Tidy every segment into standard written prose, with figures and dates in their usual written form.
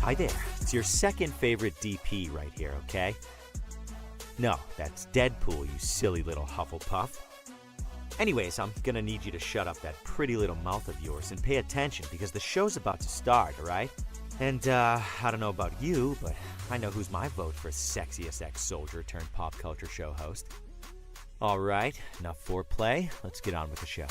Hi there. It's your second favorite DP right here, okay? No, that's Deadpool, you silly little Hufflepuff. Anyways, I'm gonna need you to shut up that pretty little mouth of yours and pay attention because the show's about to start, alright? And, I don't know about you, but I know who's my vote for sexiest ex-soldier turned pop culture show host. Alright, enough foreplay. Let's get on with the show.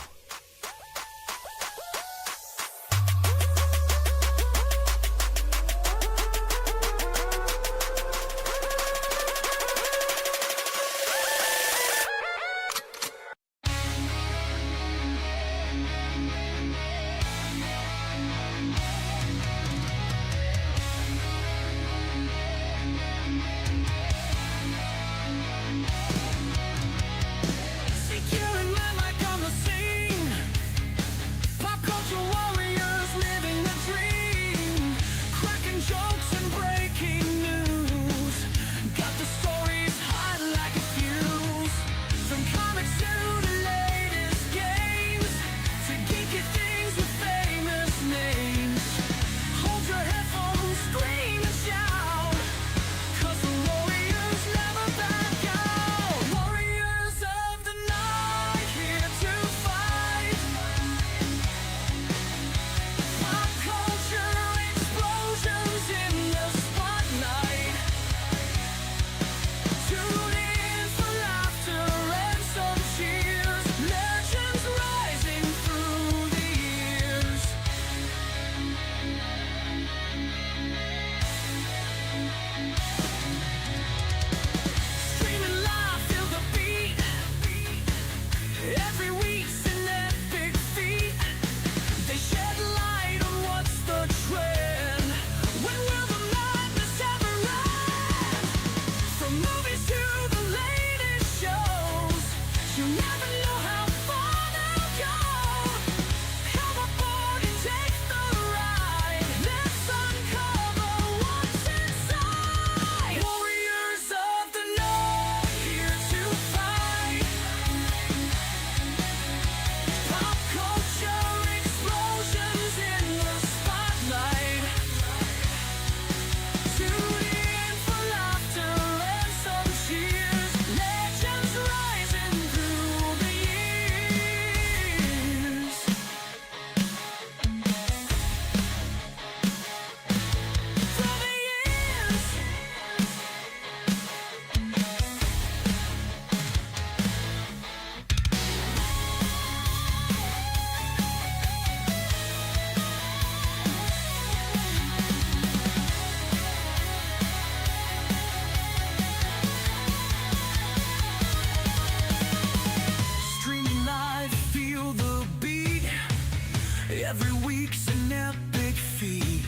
Every week's an epic feat.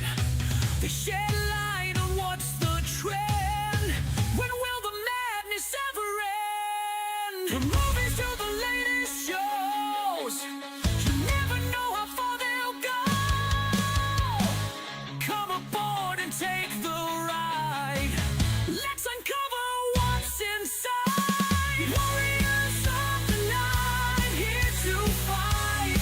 They shed light on what's the trend. When will the madness ever end? From movies to the latest shows, you never know how far they'll go. Come aboard and take the ride. Let's uncover what's inside. Warriors of the night, here to fight.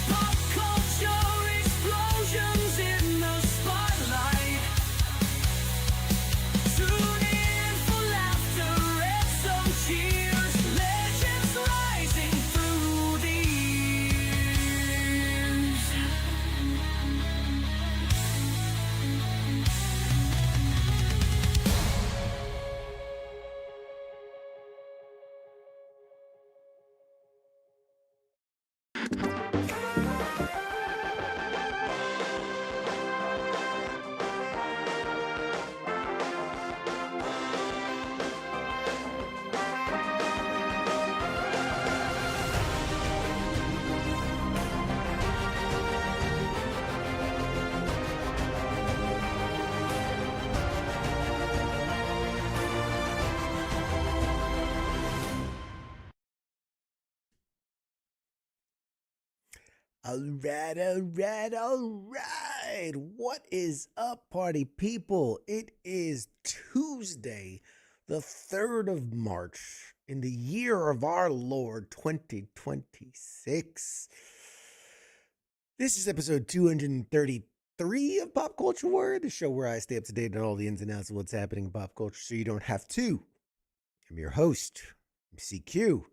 Pop culture explosions in the spotlight. Tune in for laughter and some cheers. Legends rising through the years. All right. What is up, party people? It is Tuesday, the 3rd of March, in the year of our Lord 2026. This is episode 233 3 of Pop Culture Warrior, the show where I stay up to date on all the ins and outs of what's happening in pop culture so you don't have to. I'm your host, CQ.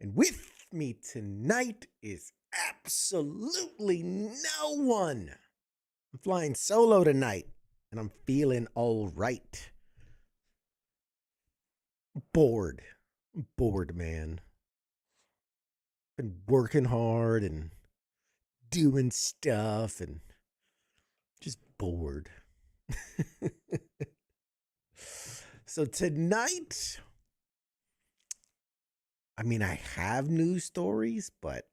And with me tonight is absolutely no one. I'm flying solo tonight, and I'm feeling all right. Bored. I'm bored, man. Been working hard and doing stuff and just bored. So tonight, I mean, I have news stories, but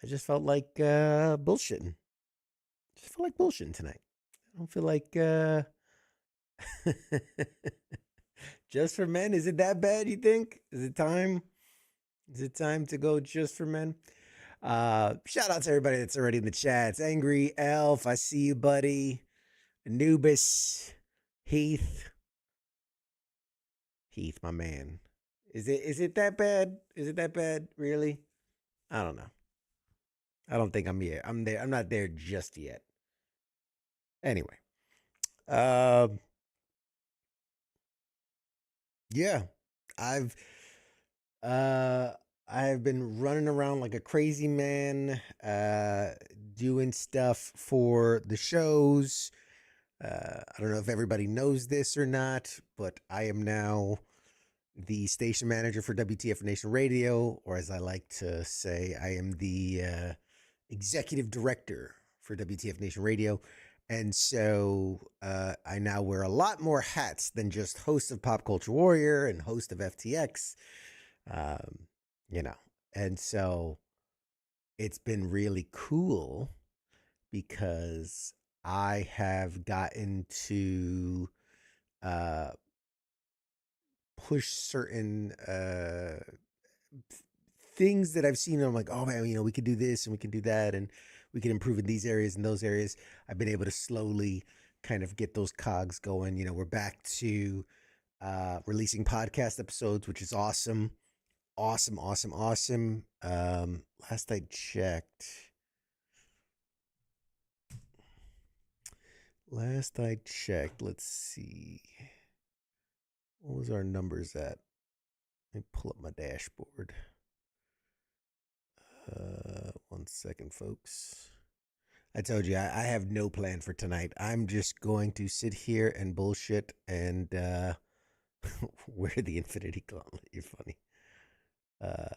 I just felt like bullshitting. Just feel like bullshitting tonight. I don't feel like Just for Men. Is it that bad, you think? Is it time? Is it time to go Just for Men? Shout out to everybody that's already in the chats. Angry Elf, I see you, buddy. Anubis, Heath, my man. Is it that bad? Is it that bad? Really? I don't know. I don't think I'm here. I'm there. I'm not there just yet. Anyway. Yeah. I've I've been running around like a crazy man, doing stuff for the shows. I don't know if everybody knows this or not, but I am now the station manager for WTF Nation Radio, or as I like to say, I am the executive director for WTF Nation Radio. And so I now wear a lot more hats than just host of Pop Culture Warrior and host of FTX, you know. And so it's been really cool because I have gotten to push certain things that I've seen. And I'm like, oh man, we could do this and we can do that and we can improve in these areas and those areas. I've been able to slowly kind of get those cogs going. We're back to releasing podcast episodes, which is awesome. Awesome. Last I checked, let's see. What was our numbers at? Let me pull up my dashboard. 1 second, folks. I told you, I have no plan for tonight. I'm just going to sit here and bullshit and wear the Infinity Gauntlet. You're funny. I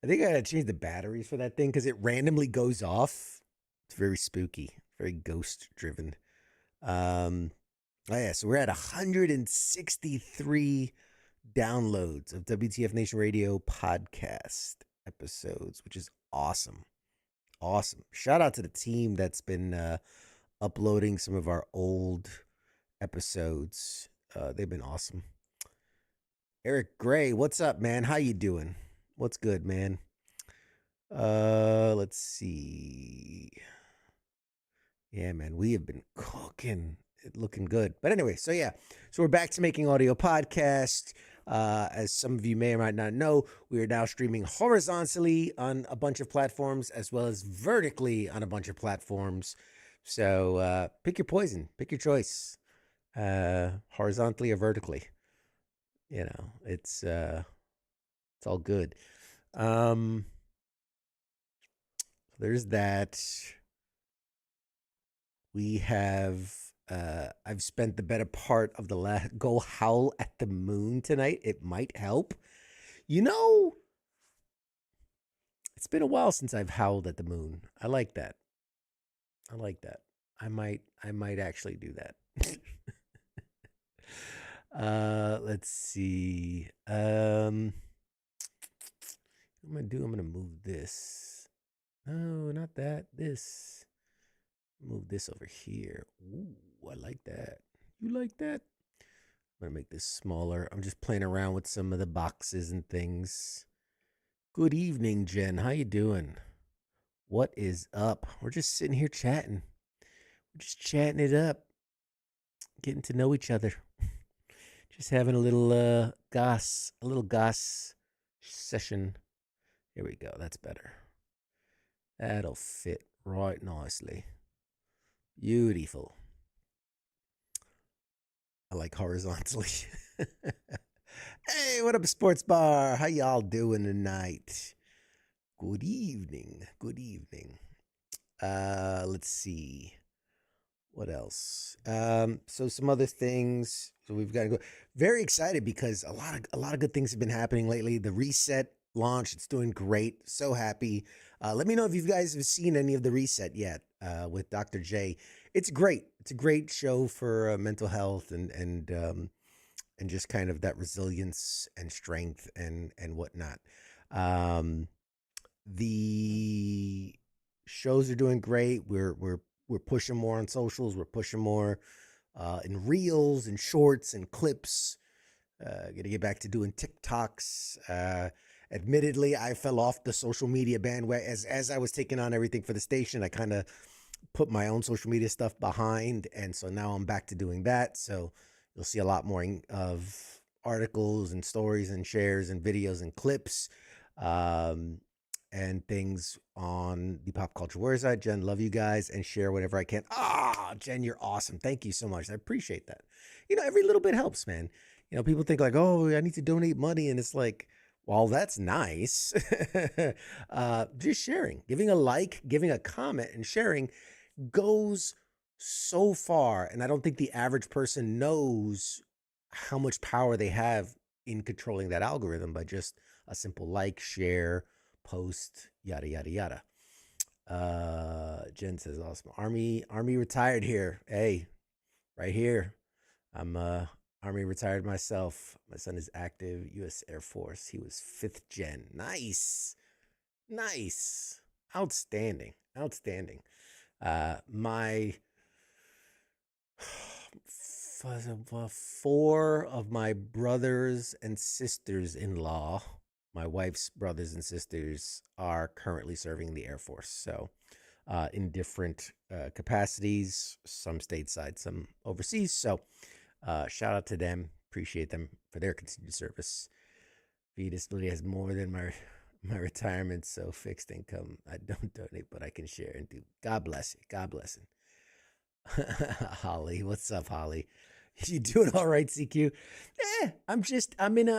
think I gotta change the batteries for that thing because it randomly goes off. It's very spooky, very ghost driven. Oh yeah, so we're at 163 downloads of WTF Nation Radio podcast episodes, which is awesome. Awesome. Shout out to the team that's been uploading some of our old episodes. They've been awesome. Eric Gray, what's up, man? How you doing? What's good, man? Let's see. Yeah, man, we have been cooking. Looking good. But anyway, so we're back to making audio podcast. As some of you may or might not know, we are now streaming horizontally on a bunch of platforms as well as vertically on a bunch of platforms. So pick your poison, pick your choice, horizontally or vertically. It's all good. There's that. We have. I've spent the better part of the go howl at the moon tonight. It might help. It's been a while since I've howled at the moon. I like that. I might actually do that. Let's see. I'm gonna move this. No, not that. This. Move this over here. Ooh, I like that. You like that? I'm gonna make this smaller. I'm just playing around with some of the boxes and things. Good evening, Jen. How you doing? What is up? We're just sitting here chatting. We're just chatting it up. Getting to know each other. Just having a little goss session. Here we go. That's better. That'll fit right nicely. Beautiful. I like horizontally. Hey, what up, Sports Bar? How y'all doing tonight? Good evening. Good evening. Let's see. What else? So some other things. So we've got to go. Very excited because a lot of good things have been happening lately. The reset launch, it's doing great. So happy. Let me know if you guys have seen any of the reset yet with Dr. J. It's great. It's a great show for mental health and just kind of that resilience and strength and whatnot. Um, the shows are doing great. We're pushing more on socials. We're pushing more in reels and shorts and clips. Gonna get back to doing TikToks. Admittedly, I fell off the social media bandwagon as I was taking on everything for the station. I kind of put my own social media stuff behind, and so now I'm back to doing that. So you'll see a lot more of articles and stories and shares and videos and clips. And things on the Pop Culture Warrior side. Jen, love you guys and share whatever I can. Jen, you're awesome. Thank you so much. I appreciate that. Every little bit helps, man. People think like, oh, I need to donate money. And it's like, well, that's nice. Just sharing, giving a like, giving a comment and sharing goes so far. And I don't think the average person knows how much power they have in controlling that algorithm by just a simple like, share, post, yada yada yada. Jen says, awesome. Army retired here. Hey, right here. I'm Army retired myself. My son is active U.S. Air Force. He was 5th gen. Nice. Outstanding. My 4 of my brothers and sisters-in-law, my wife's brothers and sisters, are currently serving in the Air Force. So in different capacities, some stateside, some overseas. So shout out to them. Appreciate them for their continued service. V disability has more than my retirement, so fixed income. I don't donate, but I can share and do. God bless you. God bless it. Holly, what's up, Holly? You doing all right, CQ? I'm in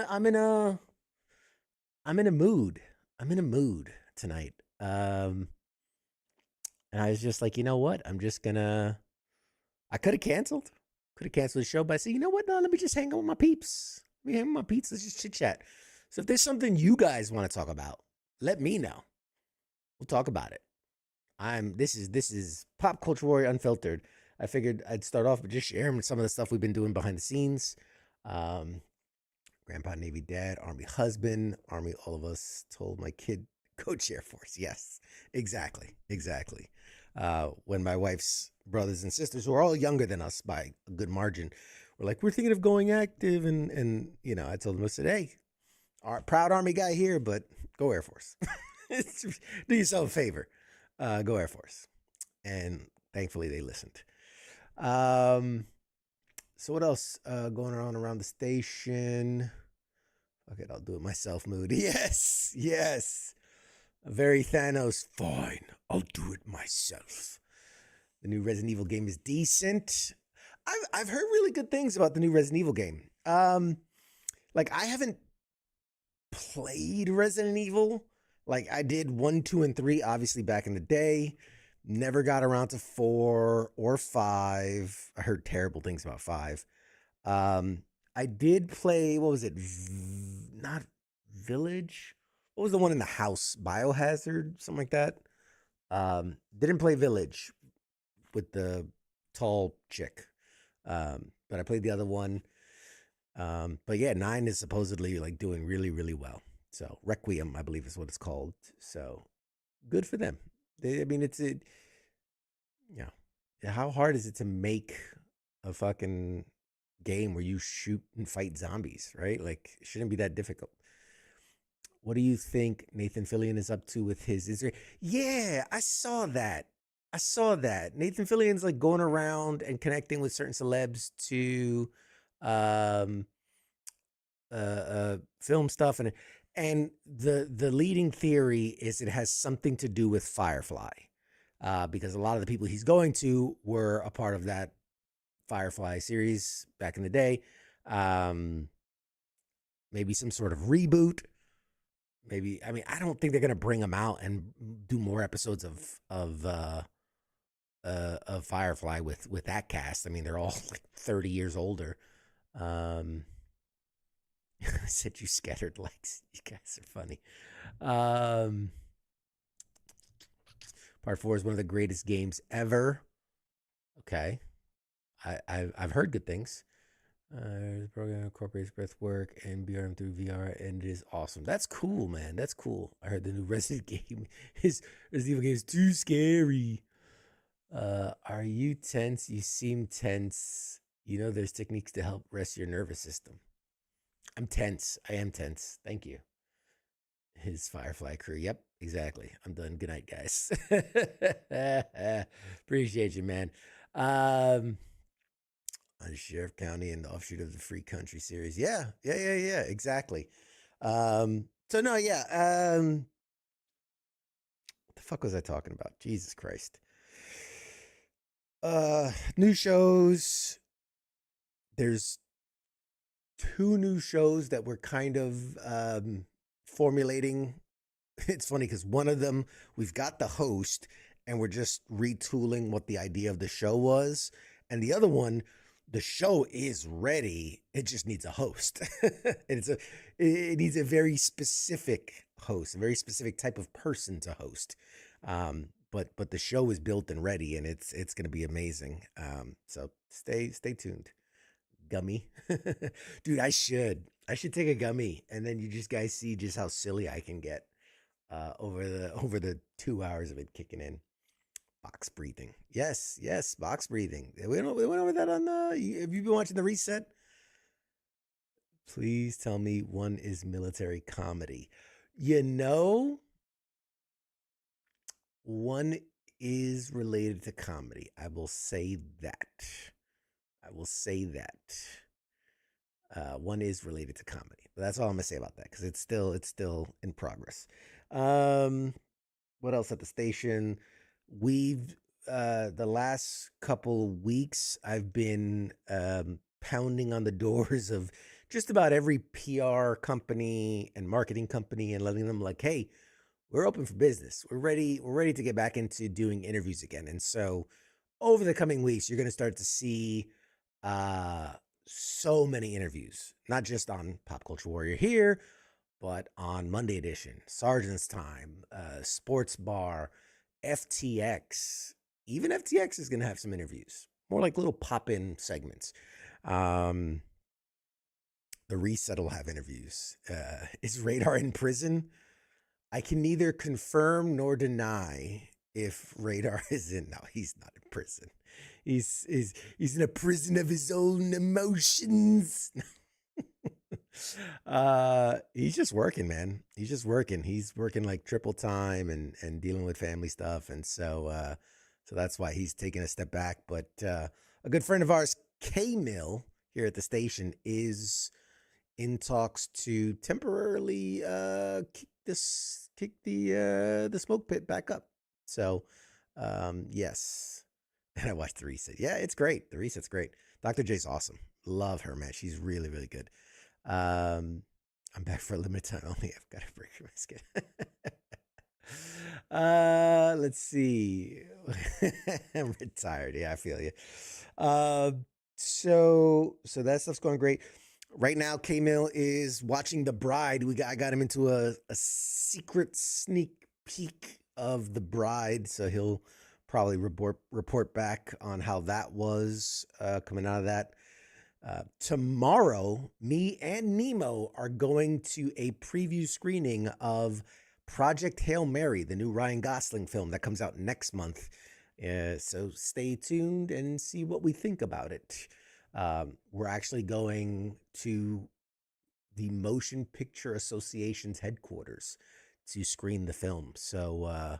a mood. I'm in a mood tonight. And I was just like, you know what? I could have canceled the show, but I said, you know what? No, let me just hang out with my peeps. Let's just chit chat. So if there's something you guys want to talk about, let me know. We'll talk about it. This is Pop Culture Warrior Unfiltered. I figured I'd start off with just sharing some of the stuff we've been doing behind the scenes. Grandpa Navy dad, Army husband, Army all of us, told my kid, Coach Air Force. Yes, exactly. When my wife's brothers and sisters, who are all younger than us by a good margin, were like, we're thinking of going active. And I told them, I said, hey, proud Army guy here, but go Air Force. Do yourself a favor. Go Air Force. And thankfully they listened. So what else going on around the station? Okay, I'll do it myself mood. Yes. A very Thanos. Fine, I'll do it myself. The new Resident Evil game is decent. I've heard really good things about the new Resident Evil game. Like I haven't played Resident Evil. Like I did 1, 2, and 3, obviously back in the day. Never got around to 4 or 5. I heard terrible things about 5. I did play, what was it? Not Village. What was the one in the house? Biohazard, something like that. Didn't play Village with the tall chick. But I played the other one. But yeah, 9 is supposedly like doing really, really well. So Requiem, I believe is what it's called. So good for them. How hard is it to make a fucking game where you shoot and fight zombies, right? Like, it shouldn't be that difficult. What do you think Nathan Fillion is up to with his Israel? Yeah, I saw that. Nathan Fillion's like going around and connecting with certain celebs to film stuff, and the leading theory is it has something to do with Firefly. because a lot of the people he's going to were a part of that Firefly series back in the day. Maybe some sort of reboot. Maybe, I mean, I don't think they're gonna bring him out and do more episodes of Firefly with that cast. I mean, they're all like 30 years older. I said you scattered likes. You guys are funny. Part 4 is one of the greatest games ever. Okay, I've heard good things. The program incorporates breathwork and BRM through VR, and it is awesome. That's cool, man. That's cool. I heard the new Resident game is Resident Evil game is too scary. Are you tense? You seem tense. You know, there's techniques to help rest your nervous system. I'm tense. I am tense. Thank you. His Firefly crew. Yep, exactly. I'm done. Good night, guys. Appreciate you, man. On Sheriff County and the offshoot of the Free Country series. Yeah. Exactly. So no, yeah. What the fuck was I talking about? Jesus Christ. New shows. There's 2 new shows that we're kind of formulating. It's funny because one of them, we've got the host and we're just retooling what the idea of the show was. And the other one, the show is ready. It just needs a host. It needs a very specific host, a very specific type of person to host. But the show is built and ready, and it's going to be amazing. So stay tuned. Gummy, dude, I should take a gummy, and then you just guys see just how silly I can get over the 2 hours of it kicking in. Box breathing, yes, box breathing. We went over that on have you been watching the reset? Please tell me one is military comedy. You know, one is related to comedy. I will say that. One is related to comedy. But that's all I'm gonna say about that because it's still in progress. What else at the station? We've the last couple weeks I've been pounding on the doors of just about every PR company and marketing company and letting them like, hey, we're open for business. We're ready to get back into doing interviews again. And so over the coming weeks, you're gonna start to see so many interviews, not just on Pop Culture Warrior here, but on Monday Edition, Sergeant's Time, Sports Bar, FTX. Even FTX is going to have some interviews, more like little pop-in segments. The Reset will have interviews. Is Radar in prison? I can neither confirm nor deny if Radar is in. No, he's not in prison. He's in a prison of his own emotions. He's just working, man. He's working like triple time and dealing with family stuff. And so that's why he's taking a step back. But a good friend of ours, K-Mill, here at the station, is in talks to temporarily kick the smoke pit back up. So yes. And I watched the reset. Yeah, it's great. The reset's great. Dr. J's awesome. Love her, man. She's really, really good. I'm back for a limited time only. I've got to break my skin. Let's see. I'm retired. Yeah, I feel you. So that stuff's going great. Right now, K-Mill is watching The Bride. I got him into a secret sneak peek of The Bride, so he'll probably report back on how that was coming out of that. Tomorrow, me and Nemo are going to a preview screening of Project Hail Mary, the new Ryan Gosling film that comes out next month. So stay tuned and see what we think about it. We're actually going to the Motion Picture Association's headquarters to screen the film. So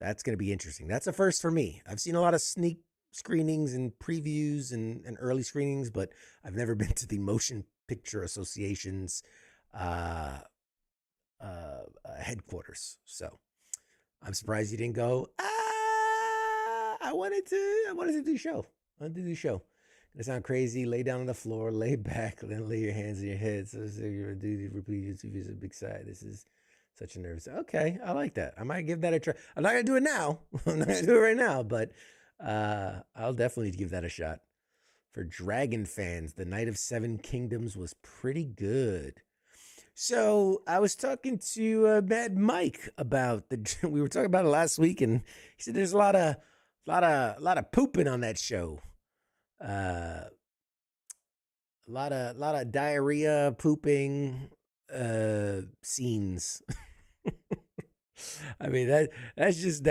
that's going to be interesting. That's a first for me. I've seen a lot of sneak screenings and previews and early screenings, but I've never been to the Motion Picture Association's headquarters. So I'm surprised you didn't go, I wanted to do show. I wanted to do show. Gonna sound crazy. Lay down on the floor, lay back, then lay your hands on your head. So you're do repeat your two feet a big sigh. This is such a nervous. Okay, I like that. I might give that a try. I'm not gonna do it now. I'm not gonna do it right now, but I'll definitely give that a shot. For Dragon fans, the Night of Seven Kingdoms was pretty good. So I was talking to Mad Mike about the. We were talking about it last week, and he said there's a lot of pooping on that show. A lot of diarrhea, pooping scenes. I mean that's just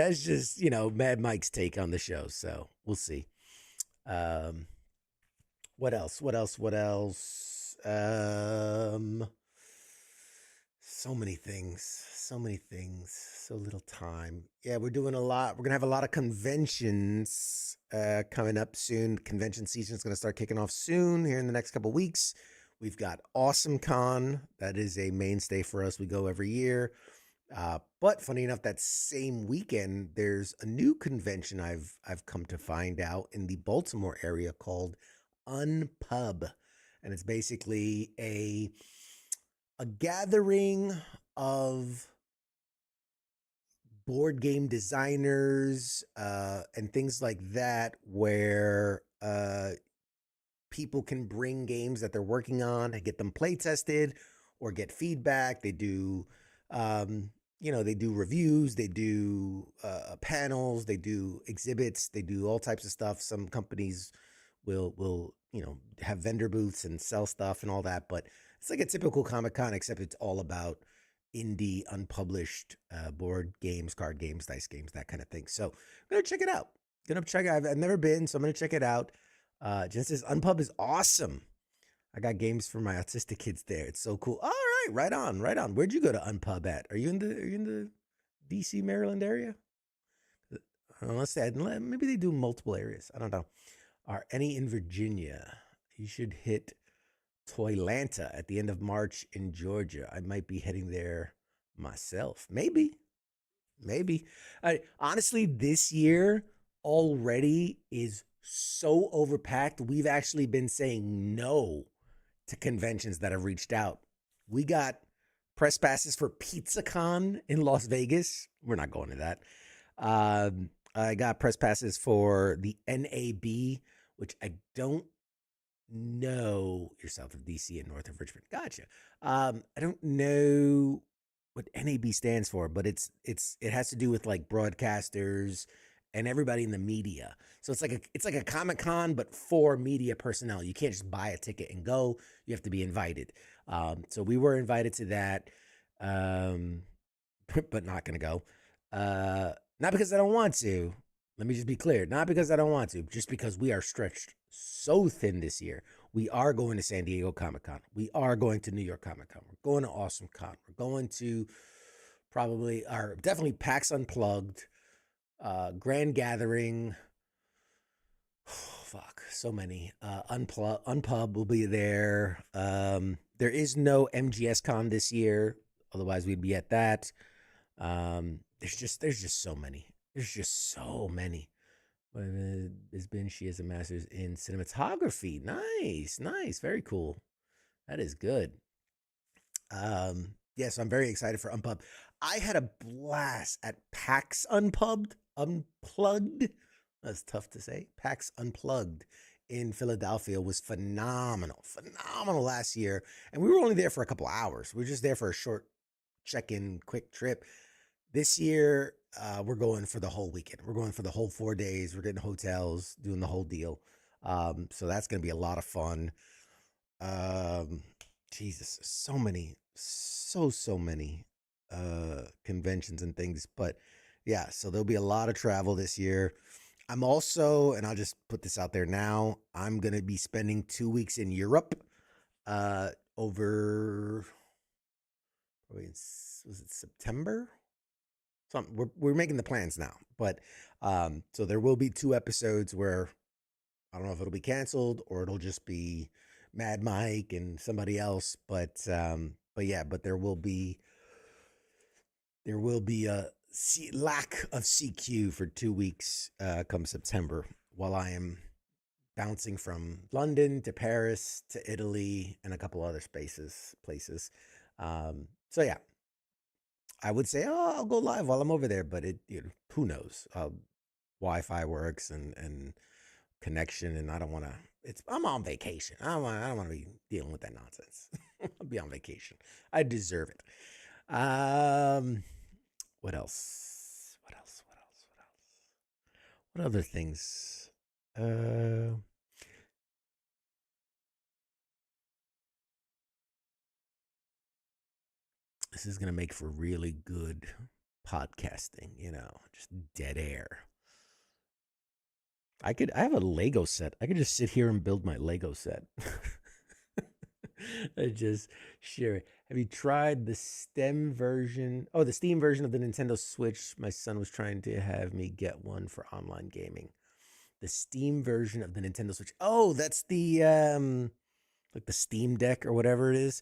Mad Mike's take on the show. So we'll see. What else? So many things. So little time. Yeah, we're doing a lot. We're gonna have a lot of conventions coming up soon. Convention season is gonna start kicking off soon here in the next couple weeks. We've got Awesome Con. That is a mainstay for us. We go every year. But funny enough, that same weekend, there's a new convention I've come to find out in the Baltimore area called Unpub, and it's basically a gathering of board game designers and things like that, where people can bring games that they're working on and get them play tested or get feedback. They do they do reviews, they do panels, they do exhibits, they do all types of stuff. Some companies will have vendor booths and sell stuff and all that, but it's like a typical Comic-Con, except it's all about indie, unpublished board games, card games, dice games, that kind of thing. So I'm gonna check it out. I've never been, so I'm gonna check it out. Just as Unpub is awesome. I got games for my autistic kids there. It's so cool. All right, right on. Where'd you go to Unpub at? Are you in the DC, Maryland area? Unless maybe they do multiple areas. I don't know. Are any in Virginia? You should hit Toylanta at the end of March in Georgia. I might be heading there myself. Maybe. Honestly, this year already is so overpacked. We've actually been saying no to conventions that have reached out. We got press passes for PizzaCon in Las Vegas. We're not going to that. I got press passes for the NAB, which I don't know, you're south of DC and north of Richmond. Gotcha. I don't know what NAB stands for, but it has to do with like broadcasters and everybody in the media. So it's like a Comic-Con, but for media personnel. You can't just buy a ticket and go. You have to be invited. So we were invited to that, but not going to go. Not because I don't want to. Let me just be clear. Not because I don't want to, just because we are stretched so thin this year. We are going to San Diego Comic-Con. We are going to New York Comic-Con. We're going to Awesome Con. We're going to definitely PAX Unplugged, Grand Gathering. Fuck, so many. Unpub will be there. There is no MGS Con this year. Otherwise, we'd be at that. There's just so many. She has a master's in cinematography. Nice, very cool. That is good. So I'm very excited for Unpub. I had a blast at PAX Unplugged. That's tough to say. PAX Unplugged in Philadelphia was phenomenal last year, and we were only there for a couple hours. We were just there for a short check-in, quick trip. This year, we're going for the whole weekend. We're going for the whole 4 days. We're getting hotels, doing the whole deal. So that's going to be a lot of fun. Jesus, so many conventions and things. But yeah, so there'll be a lot of travel this year. I'm also, and I'll just put this out there now, I'm going to be spending 2 weeks in Europe over, was it September? We're making the plans now, but so there will be 2 episodes where I don't know if it'll be canceled or it'll just be Mad Mike and somebody else, but there will be lack of CQ for 2 weeks come September, while I am bouncing from London to Paris to Italy and a couple other places. So yeah, I would say, oh, I'll go live while I'm over there, but who knows? Wi-Fi works and connection, and I don't want to. I'm on vacation. I don't want to be dealing with that nonsense. I'll be on vacation. I deserve it. What else? What else? What else? What else? What other things? This is gonna make for really good podcasting. Just dead air. I have a Lego set. I could just sit here and build my Lego set. I just share it. Have you tried the Steam version of the Nintendo Switch? My son was trying to have me get one for online gaming. The Steam version of the Nintendo Switch. Oh, that's the like the Steam Deck or whatever it is.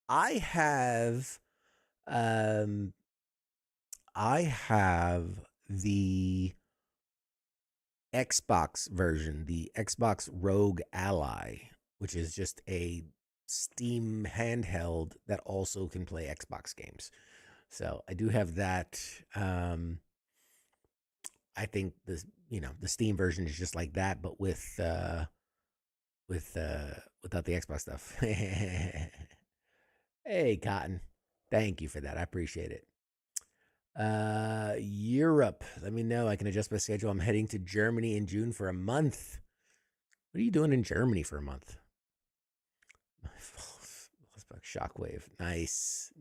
I have the Xbox version, the Xbox Rogue Ally, which is just a Steam handheld that also can play Xbox games. So I do have that. I think the Steam version is just like that, but without the Xbox stuff. Hey, Cotton, thank you for that. I appreciate it. Europe. Let me know. I can adjust my schedule. I'm heading to Germany in June for a month. What are you doing in Germany for a month? Shockwave. Nice.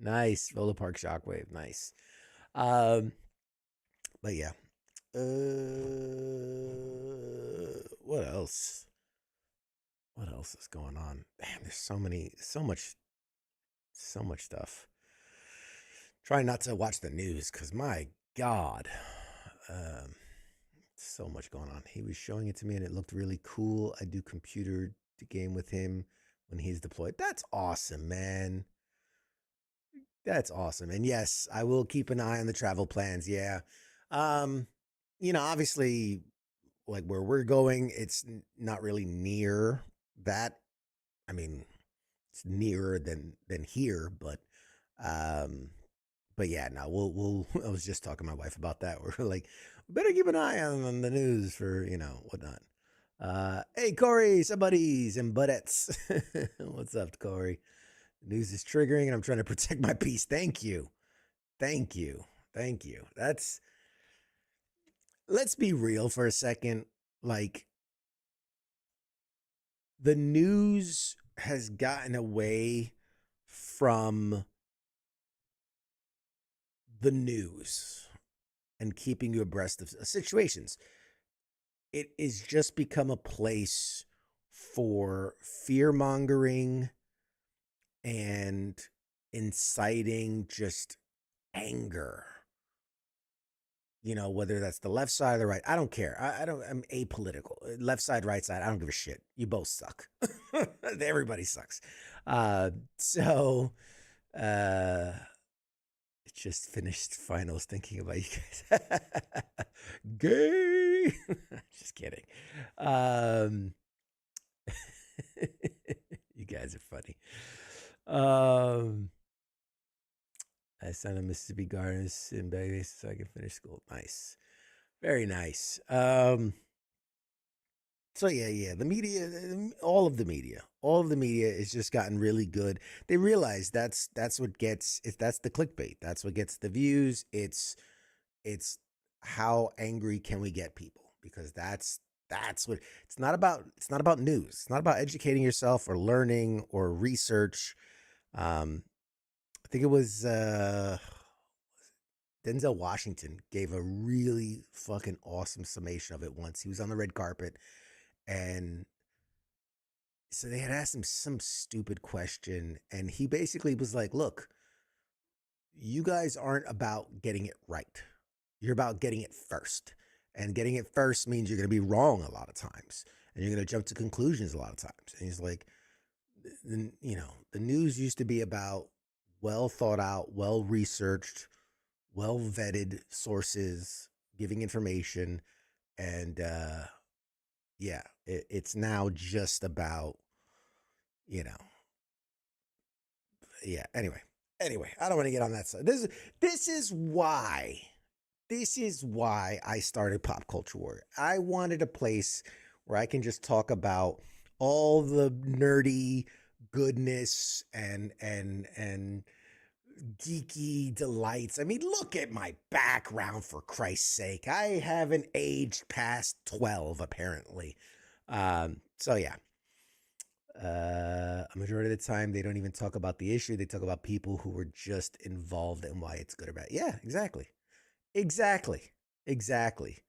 Roller Park Shockwave. Nice. But yeah. What else? What else is going on? Damn, there's so much stuff. Try not to watch the news because my God, so much going on. He was showing it to me and it looked really cool. I do computer game with him when he's deployed. That's awesome, man. That's awesome. And yes, I will keep an eye on the travel plans. Yeah. Obviously, like where we're going, it's not really near that. I mean, it's nearer than here, but yeah, no, we'll I was just talking to my wife about that. We're like, better keep an eye on the news for, whatnot. Hey, Corey, somebody's and buddies. What's up, Corey? The news is triggering and I'm trying to protect my peace. Thank you. Let's be real for a second. Like, the news has gotten away from the news and keeping you abreast of situations. It is just become a place for fear mongering and inciting just anger. Whether that's the left side or the right, I don't care. I'm apolitical. Left side, right side, I don't give a shit. You both suck. Everybody sucks. So, just finished finals thinking about you guys. Gay. Just kidding. You guys are funny. I signed on Mississippi Gardens in Vegas so I can finish school. Nice. Very nice. So yeah, the media, all of the media has just gotten really good. They realize that's what gets it. That's the clickbait. That's what gets the views. It's how angry can we get people? Because that's what it's not about. It's not about news. It's not about educating yourself or learning or research. I think it was Denzel Washington gave a really fucking awesome summation of it once. He was on the red carpet. And so they had asked him some stupid question, and he basically was like, look, you guys aren't about getting it right. You're about getting it first. And getting it first means you're going to be wrong a lot of times. And you're going to jump to conclusions a lot of times. And he's like, the news used to be about well thought out, well researched, well vetted sources giving information, and yeah, it's now just about, you know, yeah. Anyway, I don't want to get on that side. This is why I started Pop Culture War. I wanted a place where I can just talk about all the nerdy goodness and geeky delights. I mean, look at my background, for Christ's sake. I haven't aged past 12 apparently. So yeah. A majority of the time they don't even talk about the issue. They talk about people who were just involved and why it's good or bad. Yeah, exactly. Exactly. Exactly.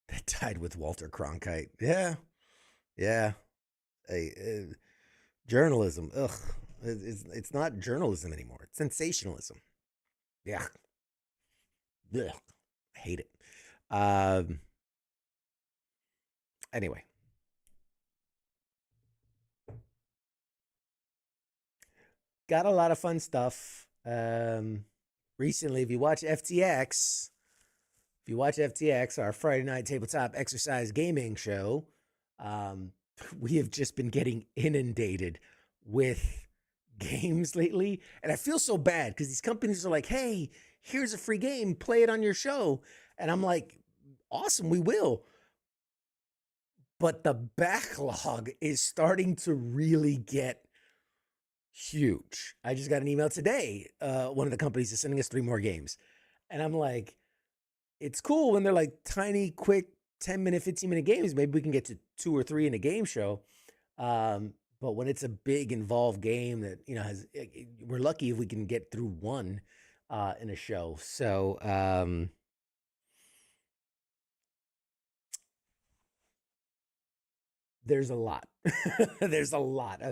That died with Walter Cronkite. Yeah. Yeah. Hey, journalism. Ugh. It's not journalism anymore. It's sensationalism. Yeah. Ugh. I hate it. Um. Anyway, got a lot of fun stuff. Recently, if you watch FTX, our Friday night tabletop exercise gaming show, um, we have just been getting inundated with games lately. And I feel so bad because these companies are like, hey, here's a free game, play it on your show. And I'm like, awesome, we will. But the backlog is starting to really get huge. I just got an email today. One of the companies is sending us 3 more games. And I'm like, it's cool when they're like tiny, quick 10-minute, 15-minute games. Maybe we can get to 2 or 3 in a game show. But when it's a big involved game that, you know, we're lucky if we can get through 1 in a show. So, there's a lot. There's a lot.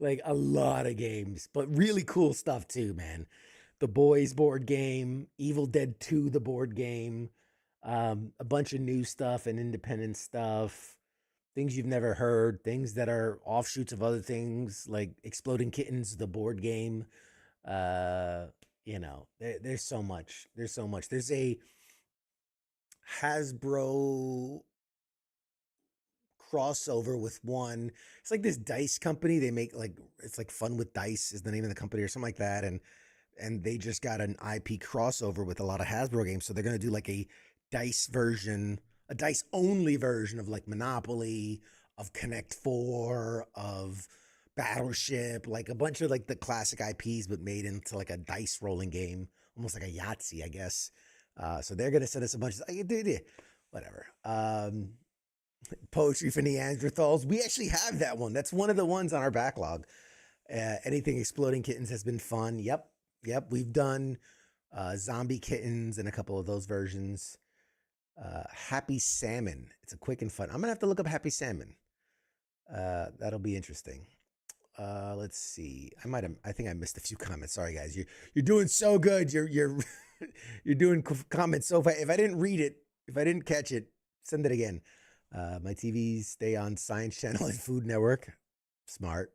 Like a lot of games, but really cool stuff too, man. The Boys board game, Evil Dead 2, the board game, a bunch of new stuff and independent stuff, things you've never heard, things that are offshoots of other things like Exploding Kittens, the board game. Uh, there's so much. There's so much. There's a Hasbro crossover with one. It's like this dice company. They make like, it's like Fun with Dice is the name of the company or something like that. And they just got an IP crossover with a lot of Hasbro games. So they're going to do like a dice version, a dice only version of like Monopoly, of Connect Four, of Battleship, like a bunch of like the classic IPs, but made into like a dice rolling game, almost like a Yahtzee, I guess. So they're going to send us a bunch of, whatever. Poetry for Neanderthals. We actually have that one. That's one of the ones on our backlog. Anything Exploding Kittens has been fun. Yep. We've done Zombie Kittens and a couple of those versions. Happy Salmon. It's a quick and fun. I'm gonna have to look up Happy Salmon. That'll be interesting. Let's see. I think I missed a few comments. Sorry, guys. You're doing so good. You're you're doing comments so fast. If I didn't read it, if I didn't catch it, send it again. My TVs stay on Science Channel and Food Network. Smart.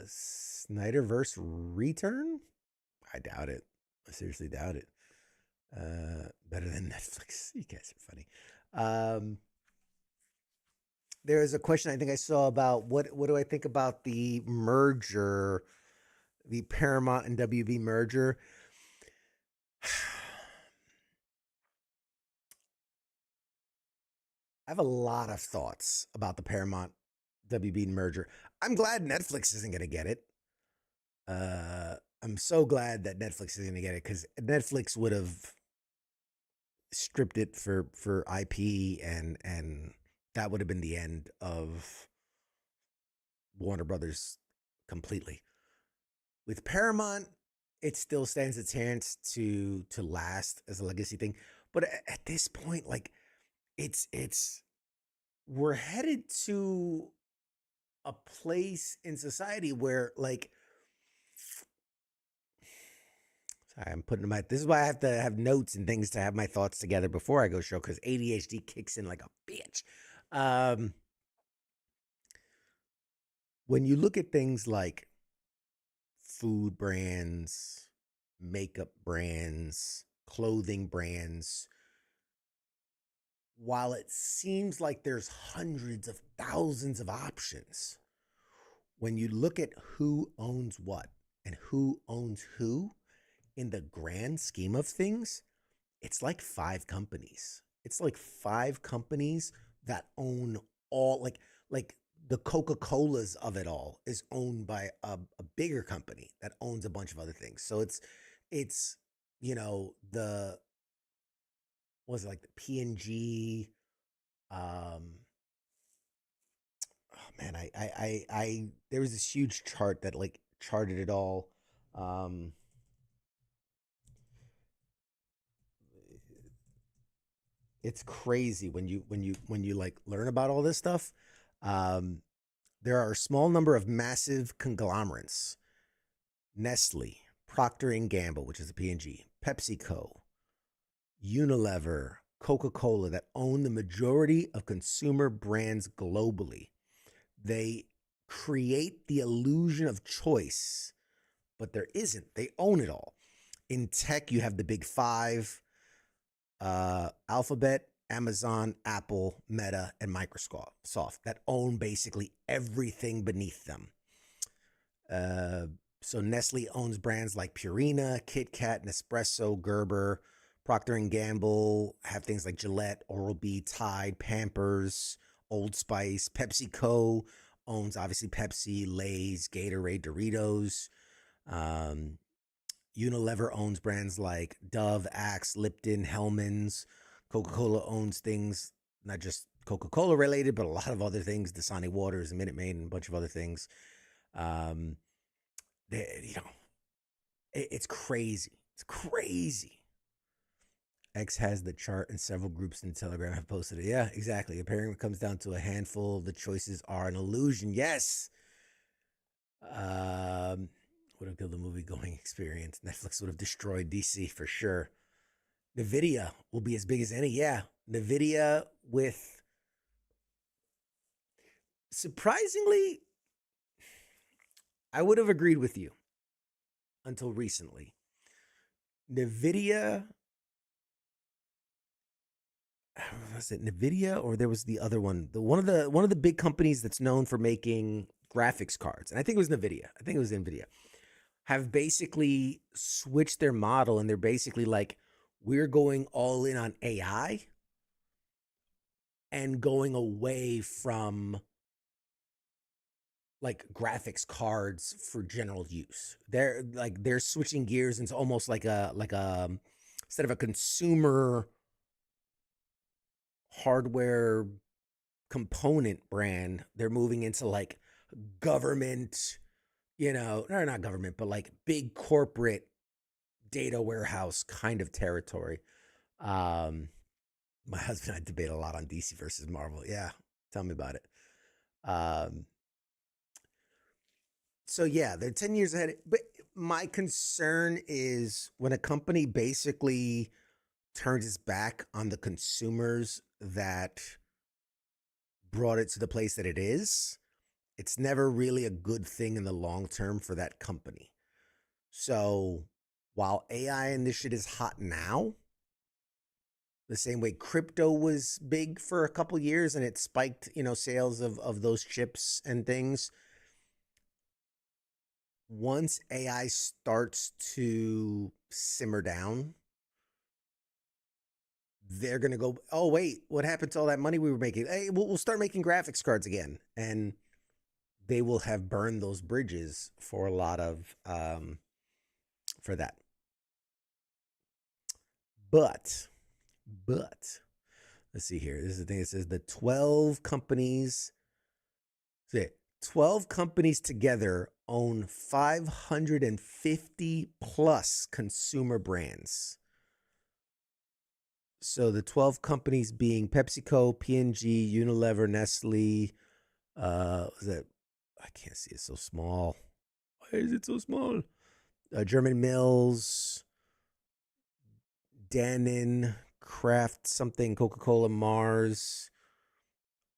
Snyderverse Return? I doubt it. I seriously doubt it. Better than Netflix. You guys are funny. There is a question I think I saw about what do I think about the merger, the Paramount and WB merger. I have a lot of thoughts about the Paramount WB merger. I'm glad Netflix isn't going to get it. I'm so glad that Netflix is going to get it because Netflix would have stripped it for IP and that would have been the end of Warner Brothers completely. With Paramount, it still stands a chance to last as a legacy thing, but at this point, like it's we're headed to a place in society where like I'm putting this is why I have to have notes and things to have my thoughts together before I go show because ADHD kicks in like a bitch. When you look at things like food brands, makeup brands, clothing brands, while it seems like there's hundreds of thousands of options, when you look at who owns what and who owns who in the grand scheme of things, it's like five companies. It's like five companies that own all, like the Coca-Colas of it all is owned by a bigger company that owns a bunch of other things. So it's the was it like the P&G. Oh man, I there was this huge chart that like charted it all. Um, it's crazy when you like learn about all this stuff. Um, there are a small number of massive conglomerates: Nestle, Procter and Gamble, which is a P&G, PepsiCo, Unilever, Coca-Cola, that own the majority of consumer brands globally. They create the illusion of choice, but there isn't. They own it all. In tech, you have the big five: Alphabet, Amazon, Apple, Meta, and Microsoft, that own basically everything beneath them. So Nestle owns brands like Purina, Kit Kat, Nespresso, Gerber. Procter and Gamble have things like Gillette, Oral-B, Tide, Pampers, Old Spice. PepsiCo owns obviously Pepsi, Lay's, Gatorade, Doritos. Um, Unilever owns brands like Dove, Axe, Lipton, Hellmann's. Coca-Cola owns things not just Coca-Cola related, but a lot of other things: Dasani Waters, Minute Maid, and a bunch of other things. Um, it's crazy. It's crazy. X has the chart, and several groups in Telegram have posted it. Yeah, exactly. Apparently, it comes down to a handful. The choices are an illusion. Yes. Would have killed the movie going experience. Netflix would have destroyed DC for sure. NVIDIA will be as big as any. Yeah. NVIDIA with, surprisingly, I would have agreed with you until recently. NVIDIA, was it NVIDIA or there was the other one? One of the big companies that's known for making graphics cards, and I think it was NVIDIA, have basically switched their model, and they're basically like, we're going all in on AI and going away from like graphics cards for general use. They're switching gears into almost like a instead of a consumer hardware component brand, they're moving into like government, or not government, but like big corporate data warehouse kind of territory. My husband and I debate a lot on DC versus Marvel. Yeah, tell me about it. So yeah, they're 10 years ahead. But my concern is when a company basically turns its back on the consumers that brought it to the place that it is, it's never really a good thing in the long term for that company. So while AI and this shit is hot now, the same way crypto was big for a couple years and it spiked, sales of those chips and things. Once AI starts to simmer down, they're going to go, oh, wait, what happened to all that money we were making? Hey, we'll start making graphics cards again. And they will have burned those bridges for a lot of, for that. But, let's see here. This is the thing. It says the 12 companies, 12 companies together own 550 plus consumer brands. So the 12 companies being PepsiCo, P&G, Unilever, Nestle, was that, I can't see, it's so small. Why is it so small? German Mills, Dannon, Kraft something, Coca-Cola, Mars,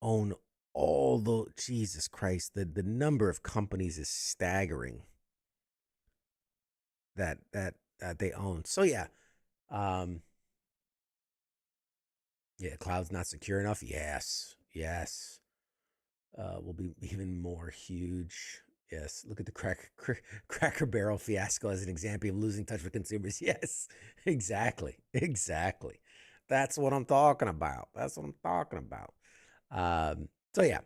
own all the, Jesus Christ, the number of companies is staggering that they own. So yeah, Um, yeah, cloud's not secure enough. Yes, yes. Will be even more huge. Yes, look at the Cracker Barrel fiasco as an example of losing touch with consumers. Yes, exactly, exactly. That's what I'm talking about. That's what I'm talking about. So yeah,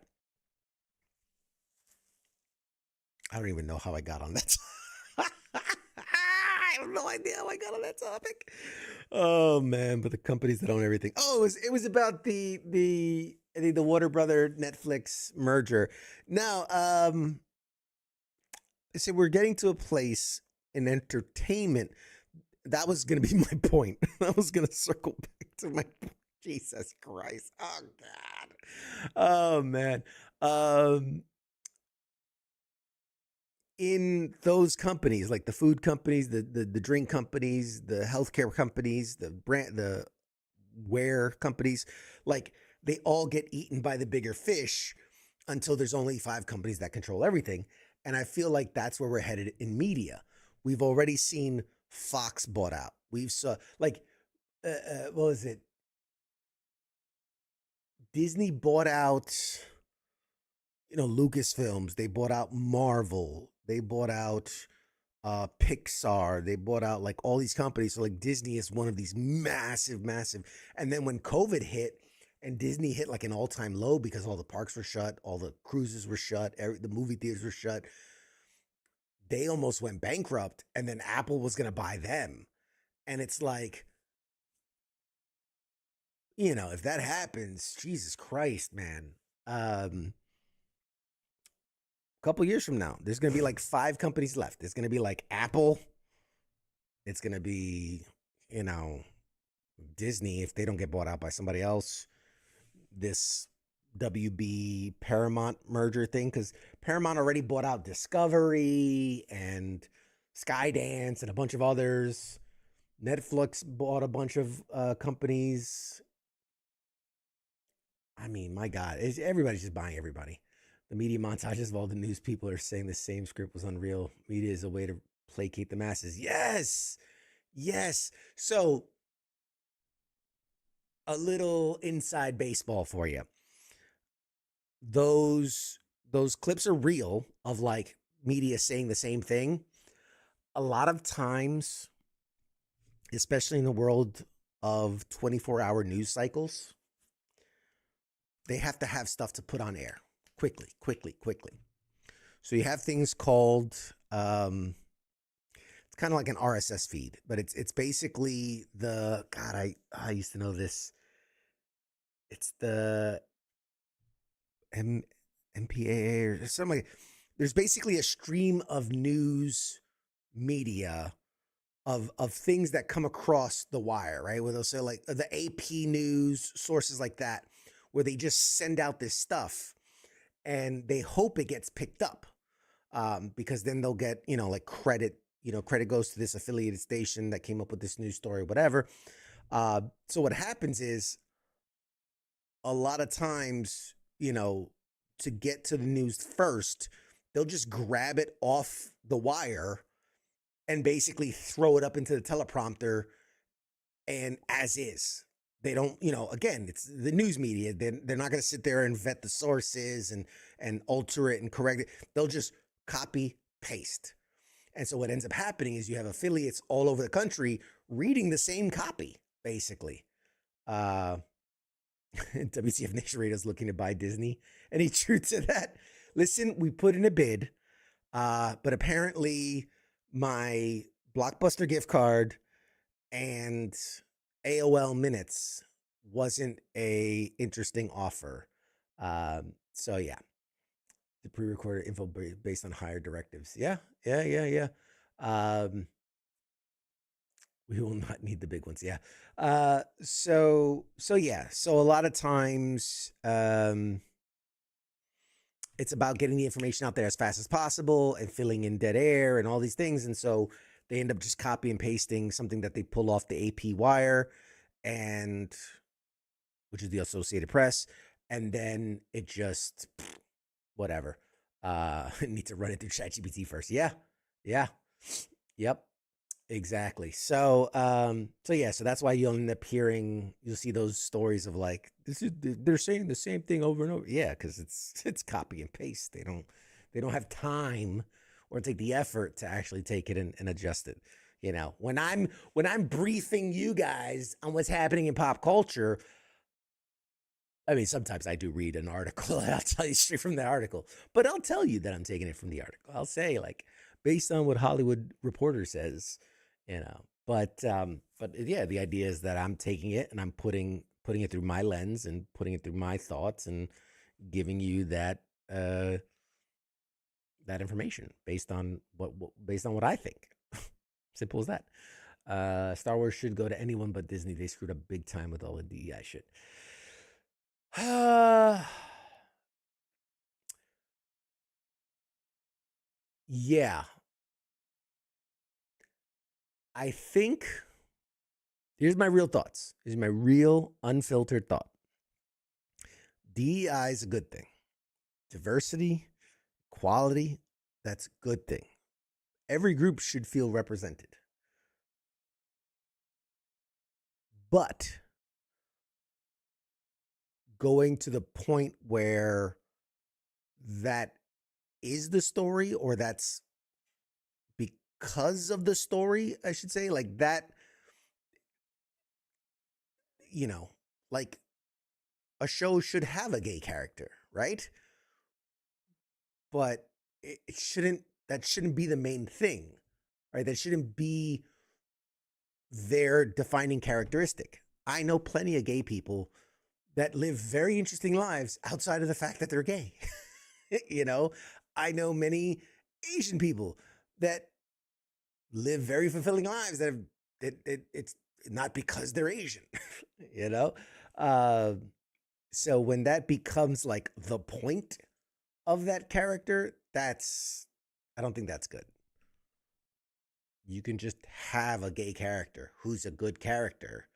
I don't even know how I got on that. I have no idea how I got on that topic. Oh man, but the companies that own everything. Oh, it was about the Warner Brother Netflix merger. Now, so we're getting to a place in entertainment. That was going to be my point. I was going to circle back to my Jesus Christ. Oh God. Oh man. Um, in those companies, like the food companies, the drink companies, the healthcare companies, the wear companies, like they all get eaten by the bigger fish until there's only five companies that control everything. And I feel like that's where we're headed in media. We've already seen Fox bought out. We've saw like what was it? Disney bought out, Lucasfilms. They bought out Marvel. They bought out Pixar. They bought out like all these companies. So like Disney is one of these massive, massive. And then when COVID hit and Disney hit like an all-time low because all the parks were shut, all the cruises were shut, the movie theaters were shut, they almost went bankrupt. And then Apple was going to buy them. And it's like, if that happens, Jesus Christ, man. A couple years from now, there's going to be like five companies left. There's going to be like Apple. It's going to be, Disney if they don't get bought out by somebody else. This WB Paramount merger thing, because Paramount already bought out Discovery and Skydance and a bunch of others. Netflix bought a bunch of companies. I mean, my God, everybody's just buying everybody. The media montages of all the news people are saying the same script was unreal. Media is a way to placate the masses. Yes, yes. So, a little inside baseball for you. Those clips are real of like media saying the same thing. A lot of times, especially in the world of 24-hour news cycles, they have to have stuff to put on air quickly. So you have things called it's kind of like an RSS feed, but it's basically the God. I used to know this. It's the MPAA or something. There's basically a stream of news media of things that come across the wire, right? Where they'll say like the AP news, sources like that, where they just send out this stuff and they hope it gets picked up, because then they'll get, like credit. Credit goes to this affiliated station that came up with this news story, whatever. So what happens is a lot of times, to get to the news first, they'll just grab it off the wire and basically throw it up into the teleprompter and as is. They don't, again, it's the news media. They're not going to sit there and vet the sources and alter it and correct it. They'll just copy, paste. And so what ends up happening is you have affiliates all over the country reading the same copy, basically. WCF Nation Radio is looking to buy Disney. Any truth to that? Listen, we put in a bid, but apparently my Blockbuster gift card and AOL minutes wasn't a interesting offer. So yeah, the pre-recorded info based on higher directives. Yeah. We will not need the big ones. Yeah. So yeah. So a lot of times, it's about getting the information out there as fast as possible and filling in dead air and all these things. And so they end up just copy and pasting something that they pull off the AP wire, and which is the Associated Press. And then it just, whatever. Need to run it through ChatGPT first. Yeah. Yep. Exactly. So, so that's why you'll end up hearing, you'll see those stories of like, they're saying the same thing over and over. Yeah, because it's copy and paste. They don't have time or take the effort to actually take it and adjust it. When I'm briefing you guys on what's happening in pop culture, I mean, sometimes I do read an article and I'll tell you straight from the article, but I'll tell you that I'm taking it from the article. I'll say, like, based on what Hollywood Reporter says, you know. But yeah, the idea is that I'm taking it and I'm putting it through my lens and putting it through my thoughts and giving you uh that information based on what I think. Simple as that. Star Wars should go to anyone but Disney. They screwed up big time with all the DEI shit. Yeah, I think here's my real thoughts. Here's my real unfiltered thought. DEI is a good thing. Diversity, quality, that's a good thing. Every group should feel represented. But going to the point where that is the story, or that's because of the story, I should say, like that, you know, like a show should have a gay character, right? But that shouldn't be the main thing, right? That shouldn't be their defining characteristic. I know plenty of gay people that live very interesting lives outside of the fact that they're gay. you know, I know many Asian people that live very fulfilling lives that have, it's not because they're Asian, you know? Uh, so when that becomes like the point of that character, I don't think that's good. You can just have a gay character who's a good character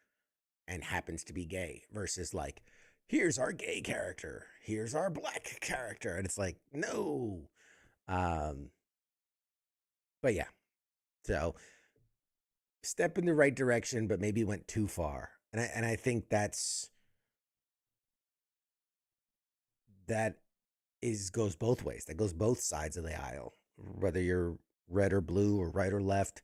and happens to be gay versus like, here's our gay character, here's our black character. And it's like, no. Um, but yeah, so step in the right direction, but maybe went too far. And I think that goes both ways. That goes both sides of the aisle. Whether you're red or blue or right or left,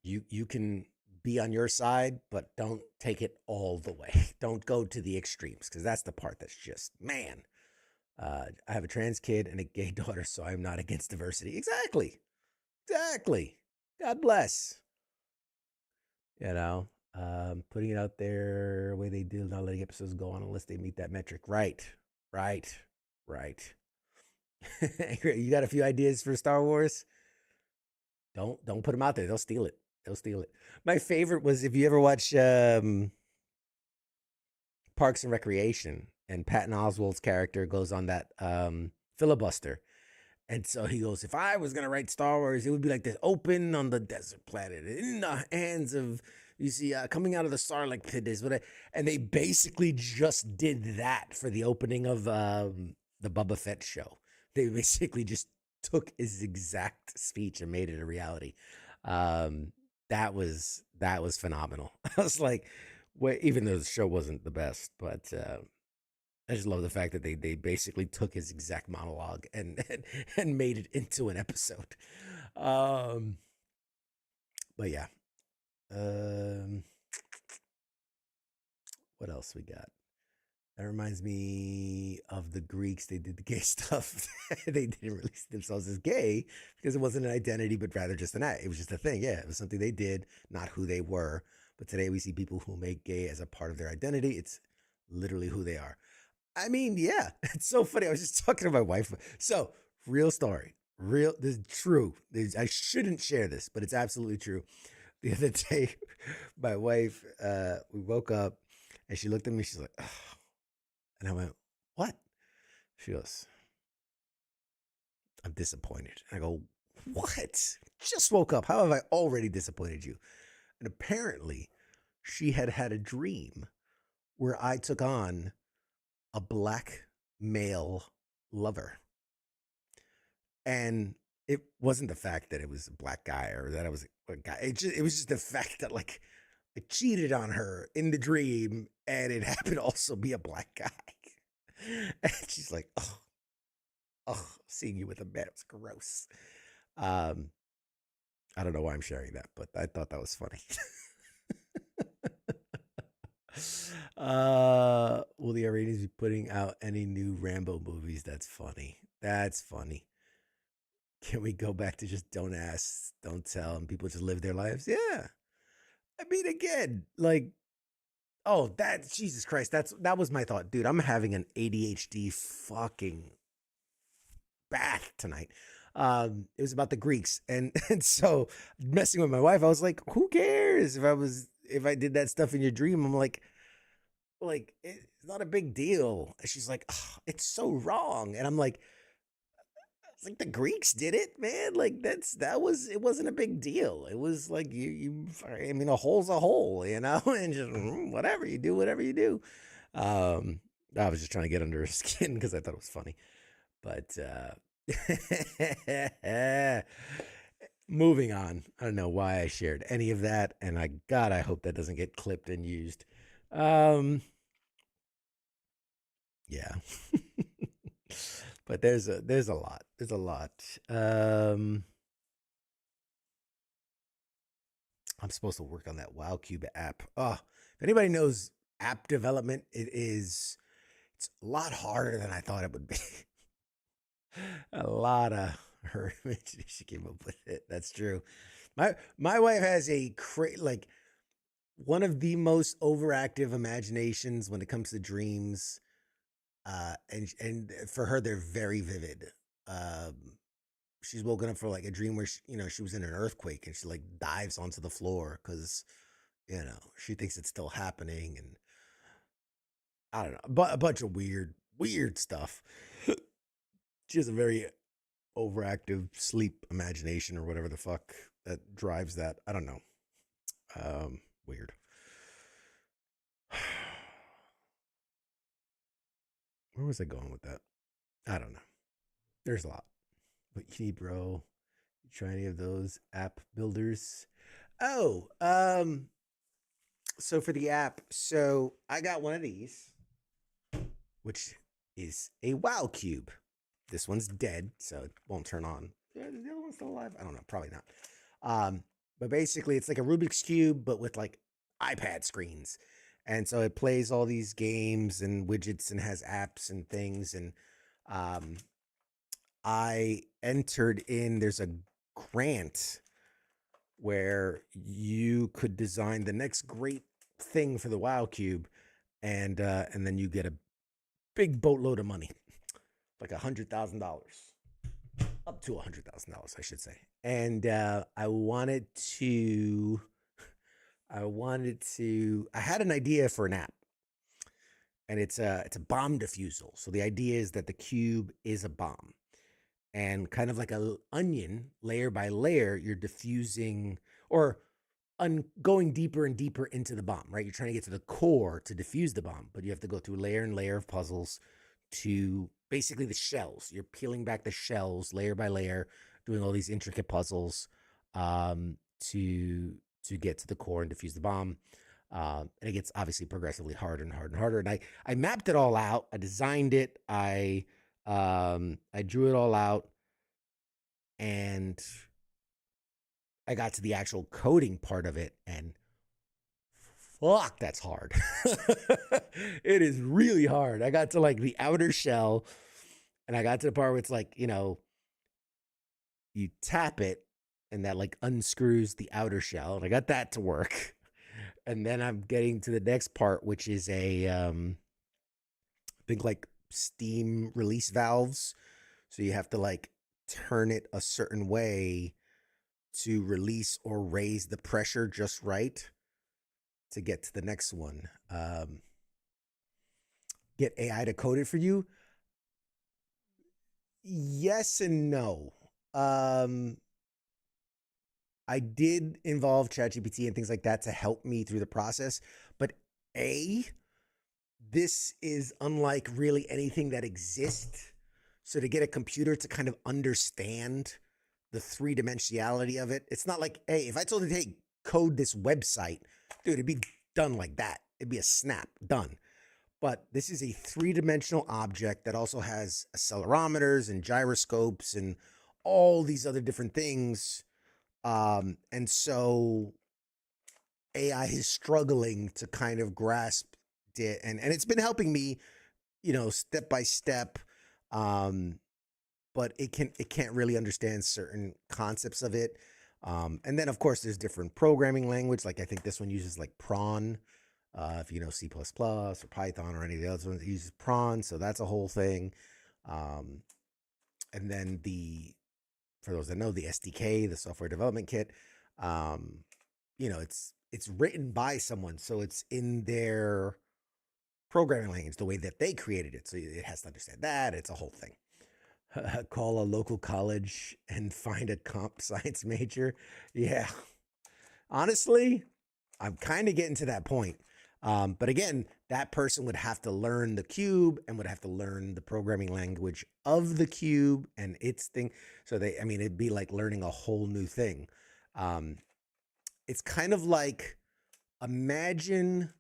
you can be on your side, but don't take it all the way. Don't go to the extremes, because that's the part that's just, man. I have a trans kid and a gay daughter, so I'm not against diversity. Exactly. God bless. Putting it out there the way they do, not letting episodes go on unless they meet that metric. Right. You got a few ideas for Star Wars? Don't put them out there. They'll steal it. My favorite was, if you ever watch Parks and Recreation, and Patton Oswalt's character goes on that filibuster. And so he goes, if I was going to write Star Wars, it would be like this: open on the desert planet, in the hands of, you see, coming out of the Sarlacc pit is what and they basically just did that for the opening of the Boba Fett show. They basically just took his exact speech and made it a reality. That was phenomenal. I was like, even though the show wasn't the best, but I just love the fact that they basically took his exact monologue and made it into an episode. But yeah. What else we got? That reminds me of the Greeks. They did the gay stuff. They didn't really see themselves as gay because it wasn't an identity, but rather just an act. It was just a thing. Yeah, it was something they did, not who they were. But today we see people who make gay as a part of their identity. It's literally who they are. I mean, yeah, it's so funny. I was just talking to my wife. So, real story. This is true. I shouldn't share this, but it's absolutely true. The other day, my wife, we woke up and she looked at me. She's like, ugh. And I went, what? She goes, I'm disappointed. I go, what? Just woke up. How have I already disappointed you? And apparently, she had had a dream where I took on a black male lover. And it wasn't the fact that it was a black guy or that I was a guy. It was just the fact that like I cheated on her in the dream and it happened to also be a black guy. And she's like, oh, seeing you with a man, it was gross. Um, I don't know why I'm sharing that, but I thought that was funny. Will the Iranians be putting out any new Rambo movies? That's funny. That's funny. Can we go back to just don't ask, don't tell, and people just live their lives? Yeah. I mean, again, like, oh, that Jesus Christ, that was my thought, dude. I'm having an ADHD fucking bath tonight. It was about the Greeks, and so messing with my wife, I was like, who cares if I did that stuff in your dream? I'm like it's not a big deal. And she's like, oh, it's so wrong, and I'm like. It's like the Greeks did it, man. Like it wasn't a big deal. It was like I mean, a hole's a hole, you know, and just whatever you do, whatever you do. I was just trying to get under her skin because I thought it was funny. But moving on. I don't know why I shared any of that, and I hope that doesn't get clipped and used. Yeah. But there's a lot. There's a lot. I'm supposed to work on that WowCube app. Oh, if anybody knows app development, it's a lot harder than I thought it would be. A lot of her she came up with it. That's true. My wife has like one of the most overactive imaginations when it comes to dreams. And for her, they're very vivid. She's woken up for like a dream where she was in an earthquake and she like dives onto the floor because she thinks it's still happening, and I don't know, but a bunch of weird stuff. She has a very overactive sleep imagination or whatever the fuck that drives that. I don't know. Weird. Where was I going with that? I don't know. There's a lot. What you need, bro? You try any of those app builders? Oh, so for the app, so I got one of these, which is a Wow Cube. This one's dead, so it won't turn on. The other one's still alive? I don't know, probably not. But basically, it's like a Rubik's Cube, but with like iPad screens. And so it plays all these games and widgets and has apps and things. And I entered in, there's a grant where you could design the next great thing for the Wow Cube, and then you get a big boatload of money, like $100,000, up to $100,000, I should say. And I had an idea for an app, and it's a bomb diffusal. So the idea is that the cube is a bomb, and kind of like an onion, layer by layer, you're diffusing or going deeper and deeper into the bomb, right? You're trying to get to the core to diffuse the bomb, but you have to go through layer and layer of puzzles to basically the shells. You're peeling back the shells layer by layer, doing all these intricate puzzles to get to the core and defuse the bomb. And it gets obviously progressively harder and harder and harder. And I mapped it all out. I designed it. I drew it all out, and I got to the actual coding part of it, and fuck, that's hard. It is really hard. I got to like the outer shell, and I got to the part where it's like, you tap it and that like unscrews the outer shell, and I got that to work. And then I'm getting to the next part, which is I think like steam release valves. So you have to like turn it a certain way to release or raise the pressure just right to get to the next one. Get AI to code it for you? Yes and no. I did involve ChatGPT and things like that to help me through the process. But this is unlike really anything that exists. So to get a computer to kind of understand the three-dimensionality of it. It's not like, hey, if I told it, hey, code this website, dude, it'd be done like that. It'd be a snap, done. But this is a three-dimensional object that also has accelerometers and gyroscopes and all these other different things. And so AI is struggling to kind of grasp it. And it's been helping me, step by step. But it can't really understand certain concepts of it. And then of course there's different programming language. Like I think this one uses like prawn. If you know C++ or Python or any of the other ones, it uses prawn. So that's a whole thing. And then for those that know, the SDK, the software development kit, it's written by someone. So it's in their programming language, the way that they created it. So it has to understand that. It's a whole thing. Call a local college and find a comp science major. Yeah. Honestly, I'm kind of getting to that point. But again, that person would have to learn the cube and would have to learn the programming language of the cube and its thing. So it'd be like learning a whole new thing. It's kind of like, imagine,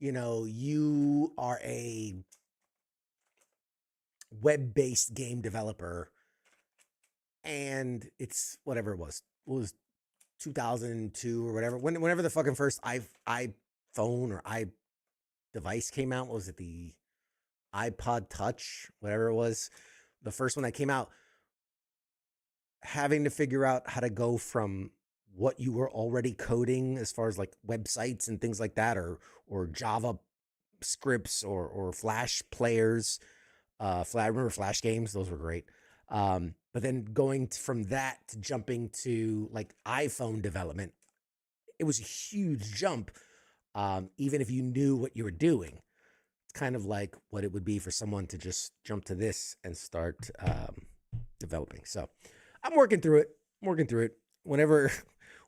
you are a web-based game developer and it's whatever it was 2002 or whatever, whenever the fucking first iPhone or device came out. What was it, the iPod Touch, whatever it was, the first one that came out, having to figure out how to go from what you were already coding as far as like websites and things like that, or Java scripts or Flash players. I remember Flash games; those were great. But then going from that to jumping to like iPhone development, it was a huge jump. Even if you knew what you were doing, it's kind of like what it would be for someone to just jump to this and start developing. So I'm working through it.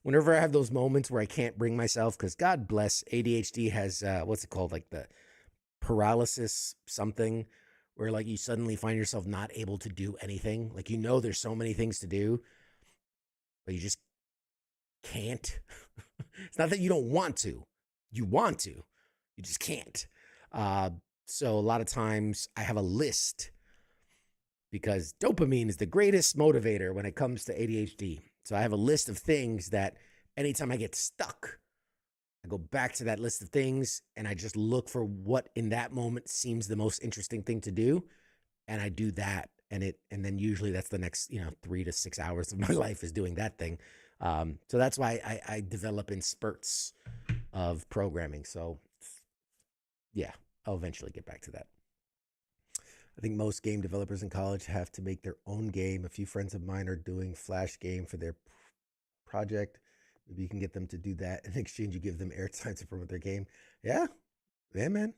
Whenever I have those moments where I can't bring myself, because God bless, ADHD has what's it called, like the paralysis something, where like you suddenly find yourself not able to do anything. Like, there's so many things to do, but you just can't. It's not that you don't want to. You want to. You just can't. So a lot of times I have a list, because dopamine is the greatest motivator when it comes to ADHD. So I have a list of things that anytime I get stuck, I go back to that list of things and I just look for what in that moment seems the most interesting thing to do. And I do that. And then usually that's the next, 3 to 6 hours of my life is doing that thing. So that's why I develop in spurts of programming. So yeah, I'll eventually get back to that. I think most game developers in college have to make their own game. A few friends of mine are doing Flash game for their project. Maybe you can get them to do that. In exchange, you give them airtime to promote their game. Yeah, man.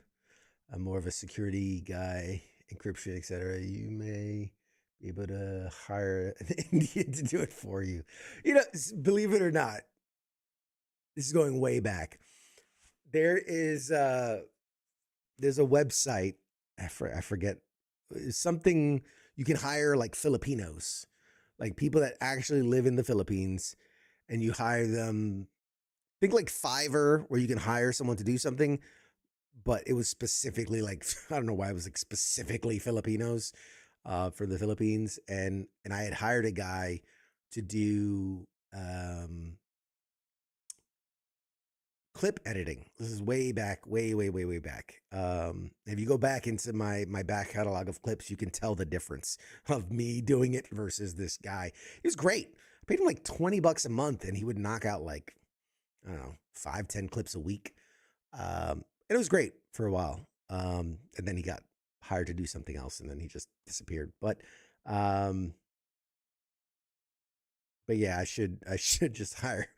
I'm more of a security guy, encryption, etc. You may be able to hire an Indian to do it for you. Believe it or not, this is going way back. There's a website. I forget, something you can hire like Filipinos, like people that actually live in the Philippines, and you hire them. Think like Fiverr, where you can hire someone to do something, but it was specifically like, I don't know why it was like specifically Filipinos, for the Philippines. And I had hired a guy to do clip editing. This is way back, way back. If you go back into my back catalog of clips, you can tell the difference of me doing it versus this guy. He was great. I paid him like $20 a month, and he would knock out like, I don't know, 5-10 clips a week. And it was great for a while. And then he got hired to do something else, and then he just disappeared. But yeah, I should just hire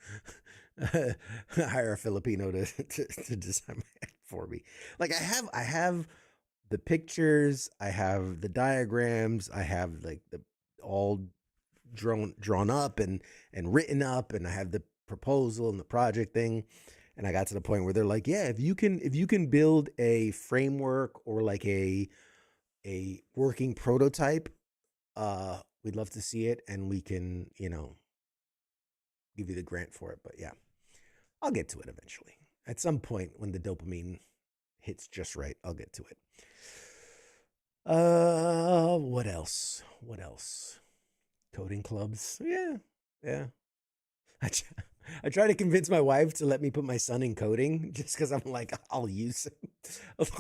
a Filipino to design it for me. Like I have the pictures, I have the diagrams, I have like the all drawn up and written up, and I have the proposal and the project thing. And I got to the point where they're like, yeah, if you can build a framework or like a working prototype we'd love to see it, and we can, give you the grant for it. But yeah, I'll get to it eventually. At some point when the dopamine hits just right, I'll get to it. What else? What else? Coding clubs. Yeah. Yeah. I try to convince my wife to let me put my son in coding just because I'm like, I'll use it.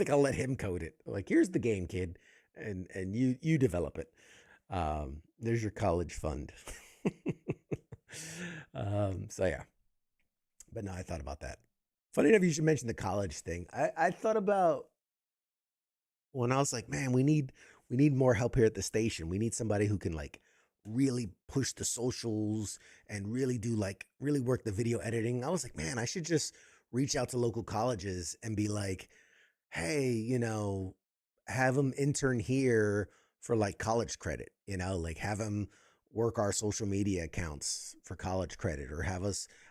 I'll let him code it. Like, here's the game, kid. And you develop it. There's your college fund. So yeah. But no, I thought about that. Funny enough, you should mention the college thing. I thought about when I was like, man, we need more help here at the station. We need somebody who can like really push the socials and really do like really work the video editing. I was like, man, I should just reach out to local colleges and be like, hey, have them intern here for like college credit, like have them work our social media accounts for college credit, or have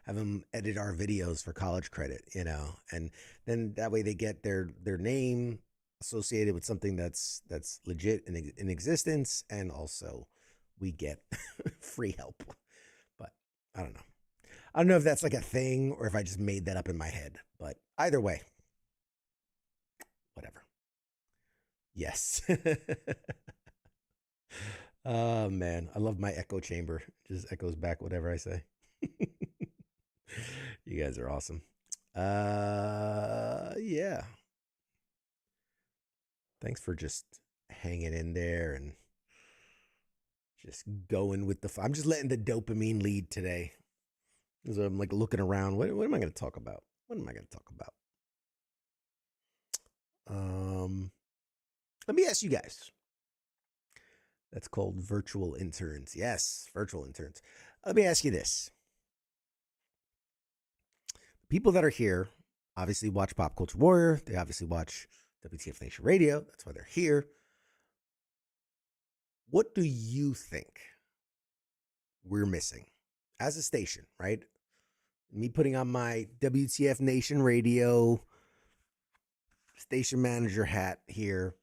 them edit our videos for college credit, and then that way they get their name associated with something that's legit in existence, and also we get free help. But I don't know. I don't know if that's like a thing or if I just made that up in my head, but either way, whatever. Yes. Oh man, I love my echo chamber. It just echoes back whatever I say. You guys are awesome. Yeah. Thanks for just hanging in there and just going with the I'm just letting the dopamine lead today. Because I'm like looking around. What am I going to talk about? What am I going to talk about? Let me ask you guys. That's called virtual interns. Yes, virtual interns. Let me ask you this. People that are here obviously watch Pop Culture Warrior. They obviously watch WTF Nation Radio. That's why they're here. What do you think we're missing as a station, right? Me putting on my WTF Nation Radio station manager hat here.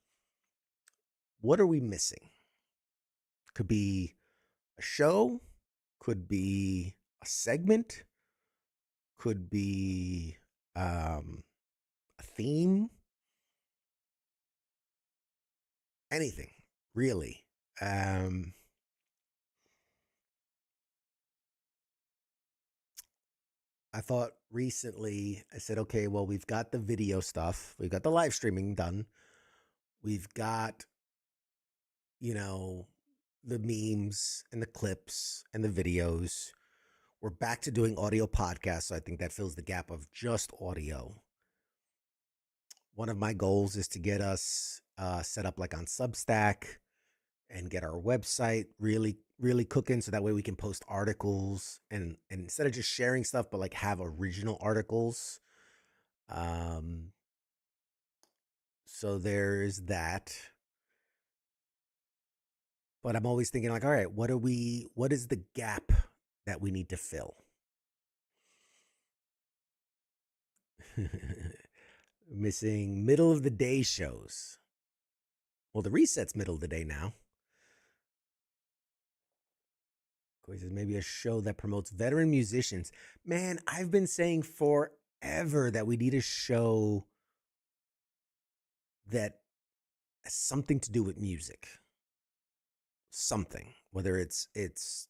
What are we missing? Could be a show, could be a segment, could be a theme, anything really. I thought recently, I said, okay, well, we've got the video stuff, we've got the live streaming done, we've got, the memes and the clips and the videos. We're back to doing audio podcasts, so I think that fills the gap of just audio. One of my goals is to get us set up like on Substack and get our website really, really cooking, so that way we can post articles and instead of just sharing stuff, but like have original articles. So there's that. But I'm always thinking like, all right, what is the gap that we need to fill? Missing middle of the day shows. Well, the reset's middle of the day now. He says maybe a show that promotes veteran musicians. Man, I've been saying forever that we need a show that has something to do with music. Something, whether it's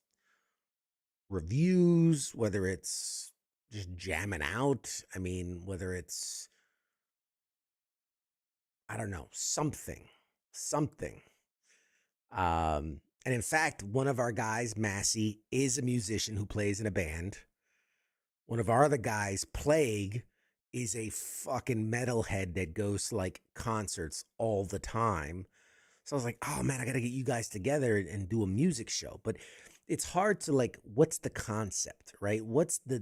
reviews, whether it's just jamming out. I mean, whether it's, I don't know, something. And in fact, one of our guys, Massey, is a musician who plays in a band. One of our other guys, Plague, is a fucking metalhead that goes to like concerts all the time. So I was like, oh man, I got to get you guys together and do a music show. But it's hard to like, what's the concept, right? What are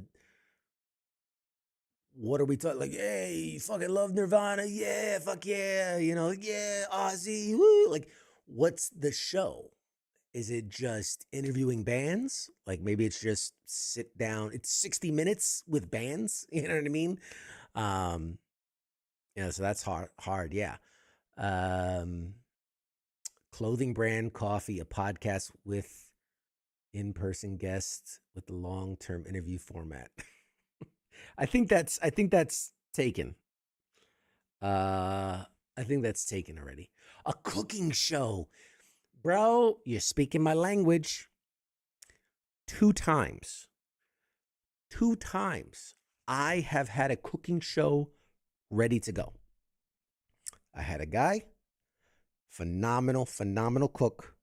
we talking? Like, hey, you fucking love Nirvana? Yeah, fuck yeah. Yeah, Ozzy. Woo. Like, what's the show? Is it just interviewing bands? Like maybe it's just sit down. It's 60 minutes with bands. You know what I mean? So that's hard. Yeah. clothing brand coffee, a podcast with in-person guests with the long-term interview format. I think that's taken. I think that's taken already. A cooking show. Bro, you're speaking my language. 2 times. 2 times I have had a cooking show ready to go. I had a guy, phenomenal cook.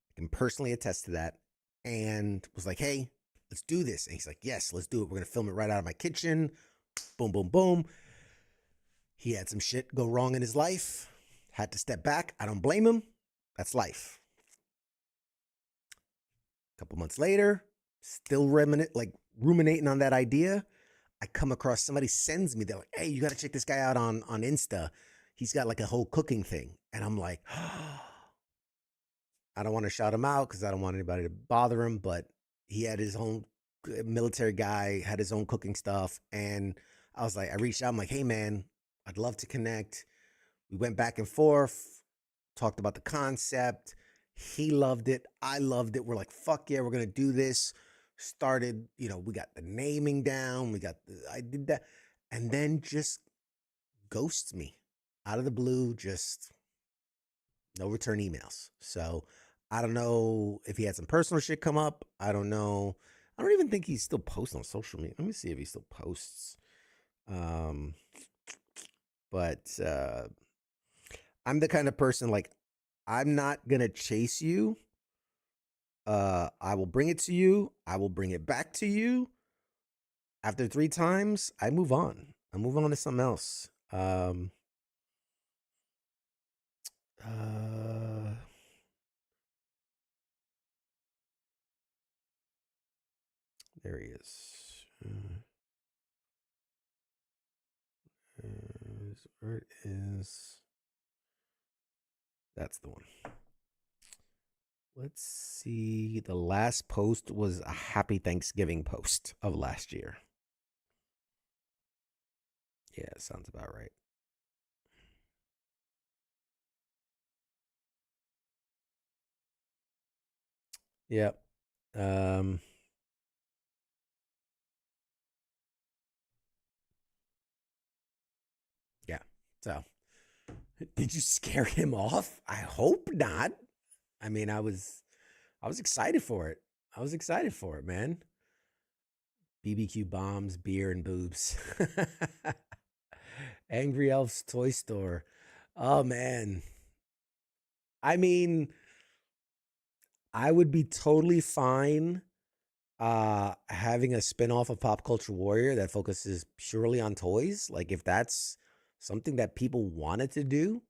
I can personally attest to that. And was like, hey, let's do this. And he's like, yes, let's do it. We're going to film it right out of my kitchen. Boom, boom, boom. He had some shit go wrong in his life. Had to step back. I don't blame him. That's life. A couple months later, still ruminating on that idea. I come across somebody sends me, they're like, hey, you got to check this guy out on Insta. He's got like a whole cooking thing. And I'm like, I don't want to shout him out because I don't want anybody to bother him, but he had his own military guy, had his own cooking stuff. And I was like, I reached out, I'm like, hey man, I'd love to connect. We went back and forth, talked about the concept. He loved it. I loved it. We're like, fuck yeah, we're going to do this. Started, we got the naming down. I did that. And then just ghosts me out of the blue, just no return emails. So I don't know if he had some personal shit come up. I don't know. I don't even think he's still posting on social media. Let me see if he still posts. But I'm the kind of person, like, I'm not going to chase you. I will bring it to you. I will bring it back to you. After 3 times, I move on. I move on to something else. There he is. Where it is. That's the one. Let's see. The last post was a happy Thanksgiving post of last year. Yeah, sounds about right. Yep. Yeah. So, did you scare him off? I hope not. I mean, I was excited for it. I was excited for it, man. BBQ bombs, beer, and boobs. Angry Elf's toy store. Oh man. I mean, I would be totally fine having a spin-off of Pop Culture Warrior that focuses purely on toys. Like if that's something that people wanted to do.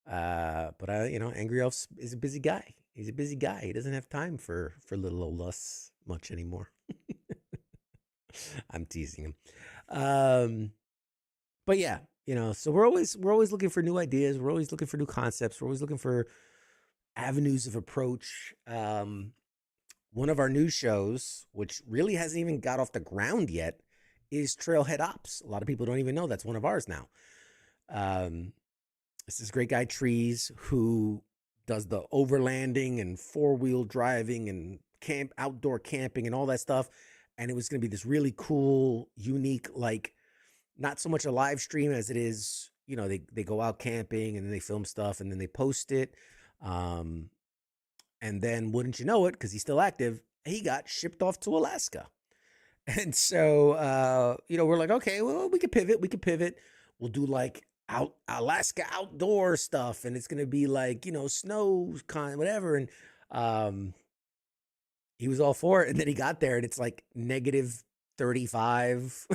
But Angry Elf is a busy guy. He's a busy guy. He doesn't have time for little old us much anymore. I'm teasing him. But yeah, so we're always looking for new ideas. We're always looking for new concepts. We're always looking for avenues of approach. One of our new shows, which really hasn't even got off the ground yet, is Trailhead Ops. A lot of people don't even know that's one of ours now. It's this great guy, Trees, who does the overlanding and 4-wheel driving and outdoor camping and all that stuff. And it was going to be this really cool, unique, like not so much a live stream as it is, they go out camping and then they film stuff and then they post it. And then wouldn't you know it, because he's still active, he got shipped off to Alaska. And so, we're like, okay, well, we could pivot. We'll do like Alaska outdoor stuff. And it's going to be like, snow kind, whatever. And he was all for it. And then he got there and it's like negative 35.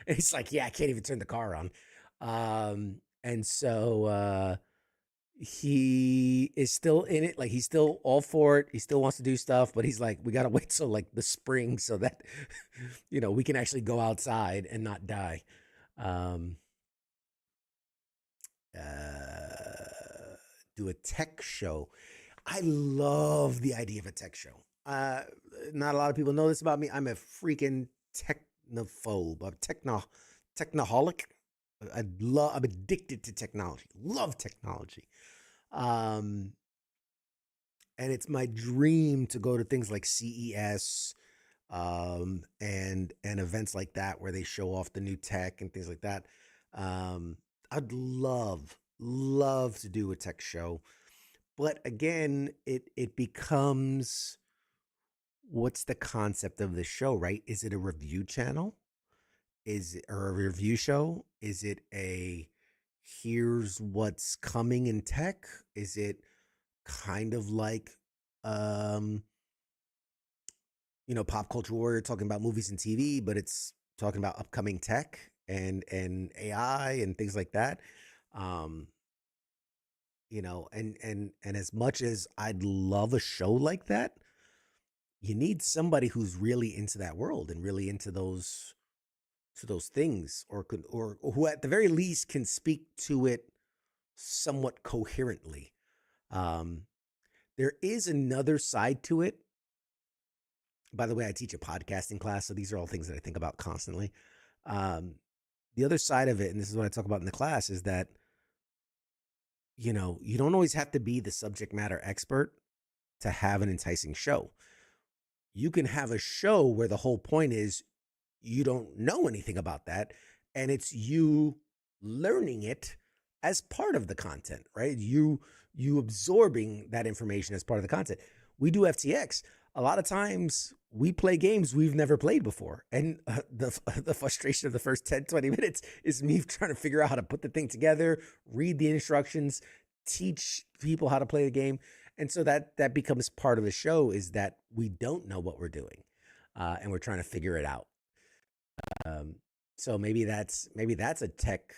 And he's like, yeah, I can't even turn the car on. And so, he is still in it. Like he's still all for it. He still wants to do stuff, but he's like, we got to wait till like the spring so that, we can actually go outside and not die. Do a tech show. I love the idea of a tech show. Not a lot of people know this about me. I'm a freaking technophobe. I'm technoholic. I'm addicted to technology. Love technology. Um, and it's my dream to go to things like CES, and events like that where they show off the new tech and things like that. Um, I'd love to do a tech show, but again, it becomes, what's the concept of the show, right? Is it a review channel? Is it, or a review show? Is it a here's what's coming in tech? Is it kind of like, um Pop Culture Warrior talking about movies and TV, but it's talking about upcoming tech and AI and things like that. Um, and as much as I'd love a show like that, you need somebody who's really into that world and really into those things, or could, or who at the very least can speak to it somewhat coherently. Um, there is another side to it. By the way, I teach a podcasting class, so these are all things that I think about constantly. Um, the other side of it, and this is what I talk about in the class, is that, you don't always have to be the subject matter expert to have an enticing show. You can have a show where the whole point is you don't know anything about that, and it's you learning it as part of the content, right? You absorbing that information as part of the content. We do FTX. A lot of times we play games we've never played before, and the frustration of the first 10-20 minutes is me trying to figure out how to put the thing together, read the instructions, teach people how to play the game. And so that becomes part of the show, is that we don't know what we're doing, and we're trying to figure it out. Um, so maybe that's a tech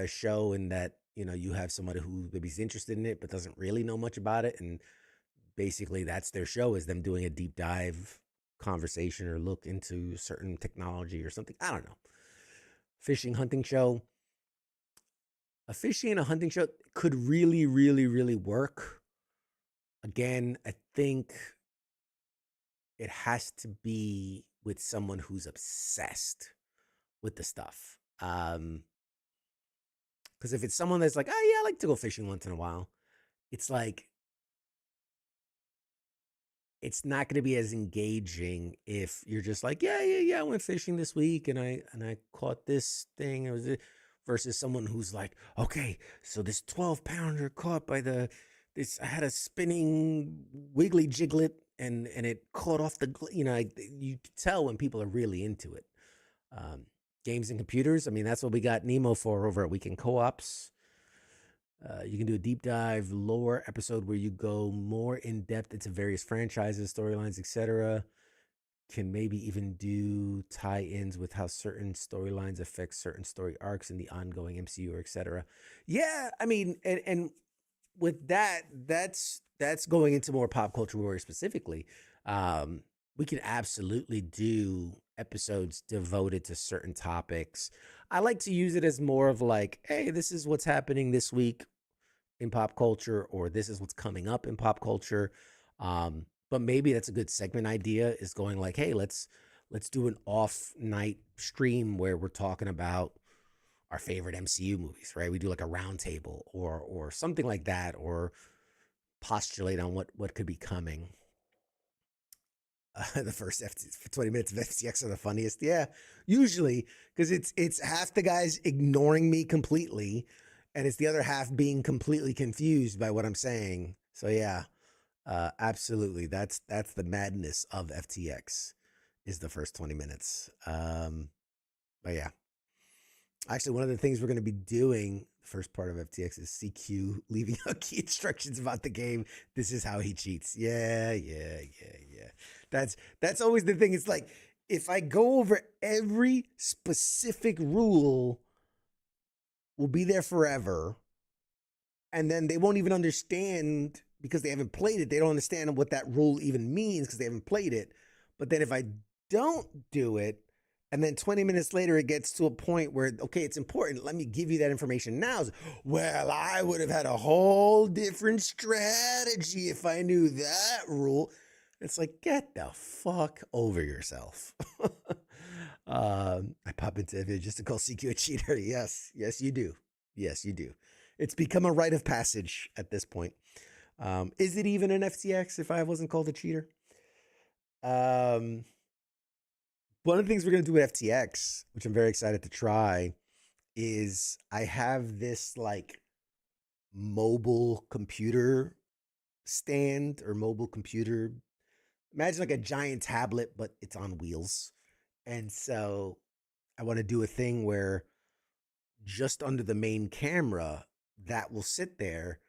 show, in that you have somebody who maybe is interested in it but doesn't really know much about it, and basically that's their show, is them doing a deep dive conversation or look into certain technology or something. I don't know. Fishing, hunting show. A fishing and a hunting show could really, really, really work. Again, I think it has to be with someone who's obsessed with the stuff. Because if it's someone that's like, oh yeah, I like to go fishing once in a while, it's like, it's not going to be as engaging if you're just like, yeah, I went fishing this week and I caught this thing. It was versus someone who's like, okay, so this 12-pounder caught by I had a spinning wiggly jiglet, and it caught off you tell when people are really into it. Games and computers. I mean, that's what we got Nemo for over at Weekend Co-ops. You can do a deep dive lore episode where you go more in depth into various franchises, storylines, etc. Can maybe even do tie-ins with how certain storylines affect certain story arcs in the ongoing MCU, or etc. Yeah, I mean, and with that's going into more Pop Culture Warrior specifically. We can absolutely do episodes devoted to certain topics. I like to use it as more of like, hey, this is what's happening this week in pop culture, or this is what's coming up in pop culture. But maybe that's a good segment idea, is going like, hey, let's do an off night stream where we're talking about our favorite MCU movies, right? We do like a round table or something like that, or postulate on what could be coming. The first 20 minutes of FCX are the funniest. Yeah, usually, because it's half the guys ignoring me completely, and it's the other half being completely confused by what I'm saying. So yeah, absolutely. That's the madness of FTX, is the first 20 minutes. But yeah, actually, one of the things we're going to be doing, the first part of FTX, is CQ leaving out key instructions about the game. This is how he cheats. Yeah. That's always the thing. It's like, if I go over every specific rule, we'll be there forever. And then they won't even understand, because they haven't played it. They don't understand what that rule even means because they haven't played it. But then if I don't do it, and then 20 minutes later, it gets to a point where, okay, it's important, let me give you that information now. Well, I would have had a whole different strategy if I knew that rule. It's like, get the fuck over yourself. I pop into it just to call CQ a cheater. Yes, you do. Yes, you do. It's become a rite of passage at this point. Is it even an FTX if I wasn't called a cheater? One of the things we're going to do with FTX, which I'm very excited to try, is I have this like mobile computer stand or mobile computer. Imagine like a giant tablet, but it's on wheels. And so I want to do a thing where just under the main camera, that will sit there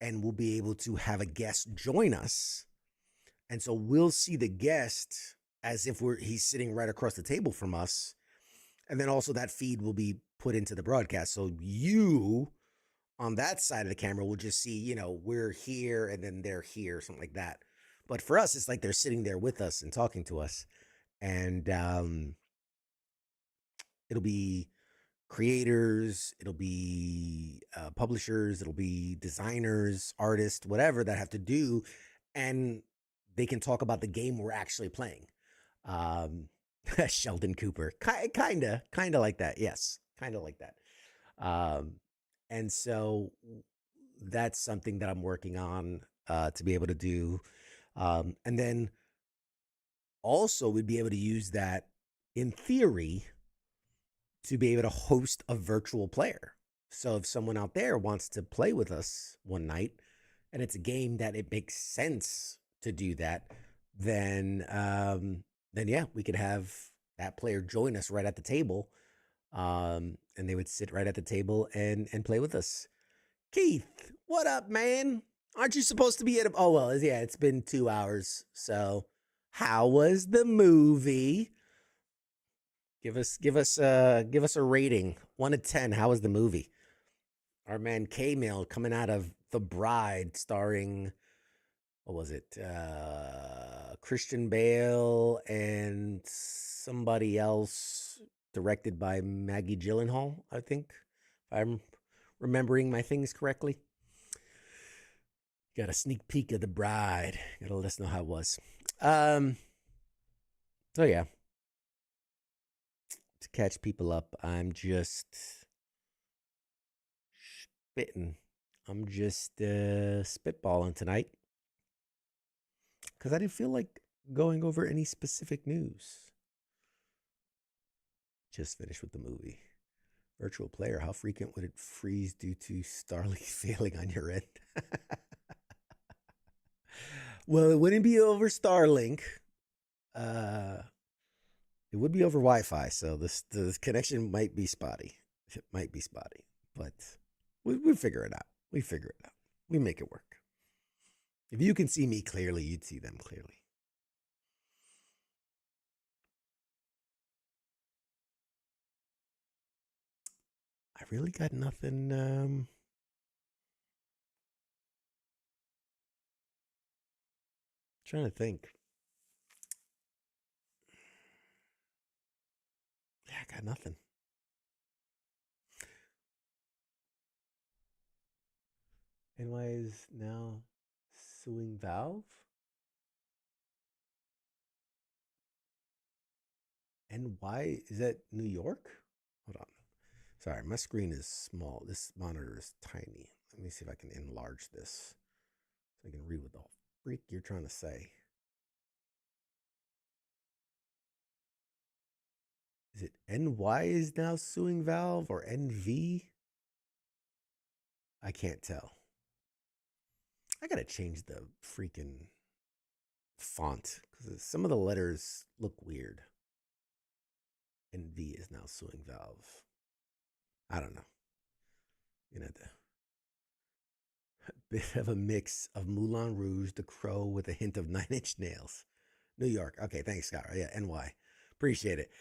and we'll be able to have a guest join us. And so we'll see the guest as if he's sitting right across the table from us. And then also that feed will be put into the broadcast. So you on that side of the camera will just see, you know, we're here and then they're here, something like that. But for us, it's like they're sitting there with us and talking to us. And it'll be creators, it'll be publishers, it'll be designers, artists, whatever that have to do. And they can talk about the game we're actually playing. Sheldon Cooper, kind of like that. Yes, kind of like that. And so that's something that I'm working on to be able to do. And then also we'd be able to use that in theory to be able to host a virtual player. So if someone out there wants to play with us one night and it's a game that it makes sense to do that, then yeah, we could have that player join us right at the table. And they would sit right at the table and play with us. Keith, what up, man? Aren't you supposed to be at oh well, yeah, it's been 2 hours. So how was the movie? Give us a rating. 1 to 10. How was the movie? Our man K-Mail coming out of The Bride, starring, what was it? Christian Bale and somebody else, directed by Maggie Gyllenhaal, I think, if I'm remembering my things correctly. Got a sneak peek of The Bride. Gotta let us know how it was. So yeah. To catch people up, I'm just spitting. I'm just spitballing tonight because I didn't feel like going over any specific news. Just finished with the movie. Virtual player, how frequent would it freeze due to Starlink failing on your end? Well, it wouldn't be over Starlink. It would be over Wi-Fi, so the connection might be spotty. It might be spotty, but we figure it out. We figure it out. We make it work. If you can see me clearly, you'd see them clearly. I really got nothing. Trying to think. Yeah, I got nothing. NY is now suing Valve. NY, is that New York? Hold on. Sorry, my screen is small. This monitor is tiny. Let me see if I can enlarge this so I can read what the freak you're trying to say. Is it NY is now suing Valve or NV? I can't tell. I gotta change the freaking font because some of the letters look weird. NV is now suing Valve. I don't know. You know, a bit of a mix of Moulin Rouge, The Crow with a hint of Nine Inch Nails. New York. Okay, thanks, Scott. Yeah, NY. Appreciate it.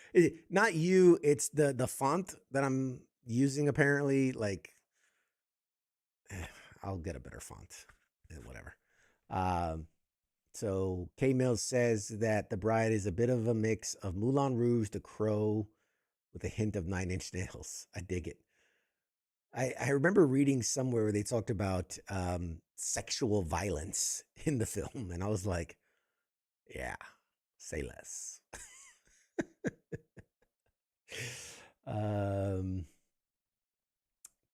Not you. It's the font that I'm using. Apparently, like, I'll get a better font. Whatever. So K Mills says that The Bride is a bit of a mix of Moulin Rouge, The Crow, with a hint of Nine Inch Nails. I dig it. I remember reading somewhere where they talked about sexual violence in the film, and I was like, yeah, say less.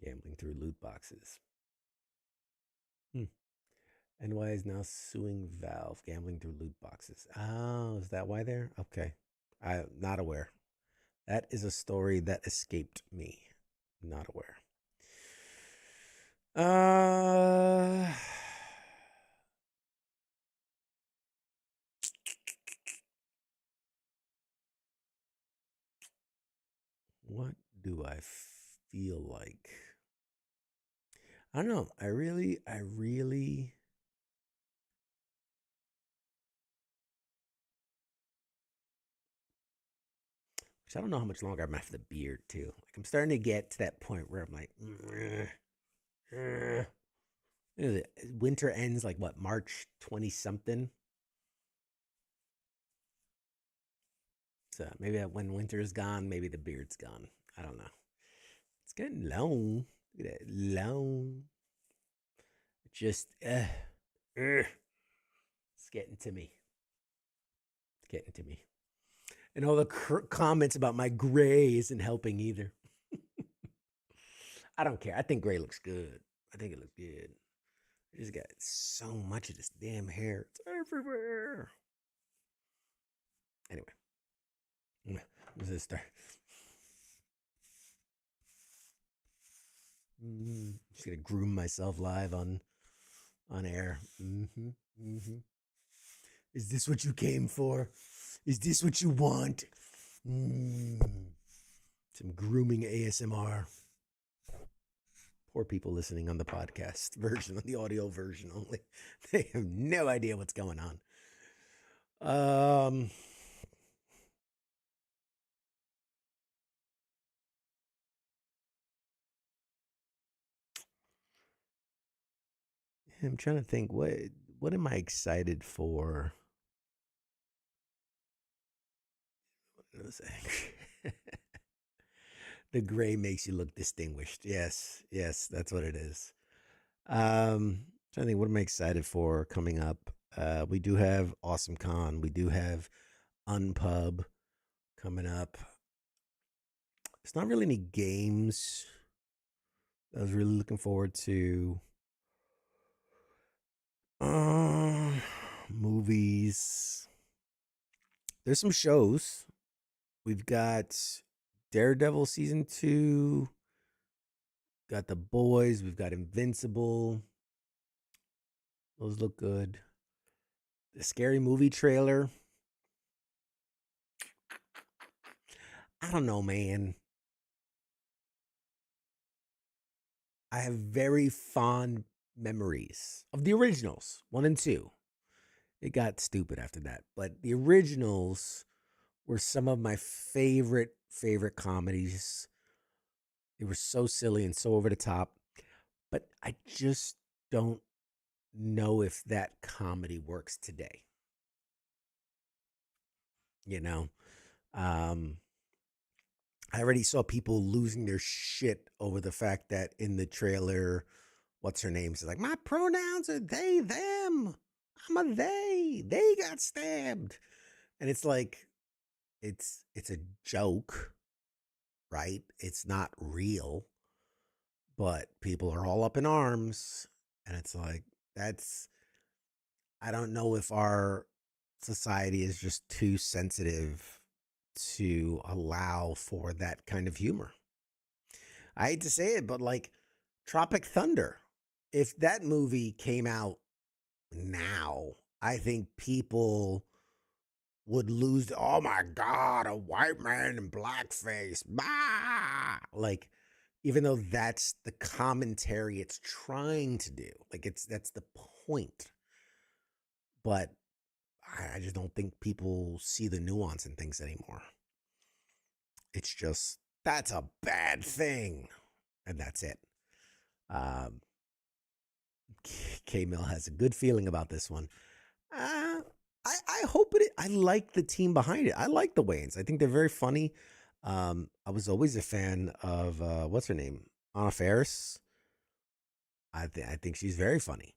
Gambling through loot boxes. NY is now suing Valve, gambling through loot boxes. Oh, is that why they're okay? I'm not aware. That is a story that escaped me. Not aware. What do I feel like? I don't know. I really, which I don't know how much longer I'm after the beard too. Like I'm starting to get to that point where I'm like, winter ends like what, March 20 something. So maybe when winter's gone, maybe the beard's gone. I don't know. It's getting long. Look at that, long. Just, it's getting to me. It's getting to me. And all the comments about my gray isn't helping either. I don't care. I think gray looks good. I think it looks good. I just got so much of this damn hair. It's everywhere. Anyway, let's just start. Just gonna groom myself live on air. Is this what you came for? Is this what you want? Some grooming ASMR. Poor people listening on the podcast version, on the audio version only. They have no idea what's going on. I'm trying to think, what am I excited for? What was I? The gray makes you look distinguished. Yes, that's what it is. Trying to think, what am I excited for coming up? We do have Awesome Con. We do have Unpub coming up. There's not really any games I was really looking forward to. Movies. There's some shows. We've got Daredevil season 2. Got The Boys. We've got Invincible. Those look good. The Scary Movie trailer. I don't know, man. I have very fond memories of the originals, 1 and 2. It got stupid after that, but the originals were some of my favorite comedies. They were so silly and so over the top, but I just don't know if that comedy works today. You know, I already saw people losing their shit over the fact that in the trailer, what's her name? She's like, my pronouns are they, them. I'm a they. They got stabbed. And it's like, it's a joke, right? It's not real. But people are all up in arms. And it's like, I don't know if our society is just too sensitive to allow for that kind of humor. I hate to say it, but like Tropic Thunder, if that movie came out now, I think people would lose. Oh my God, a white man in blackface. Bah! Like, even though that's the commentary it's trying to do, like that's the point. But I just don't think people see the nuance in things anymore. It's just, that's a bad thing. And that's it. K-Mill has a good feeling about this one. I hope it. I like the team behind it. I like the Wayans. I think they're very funny. I was always a fan of what's her name, Anna Faris. I think she's very funny.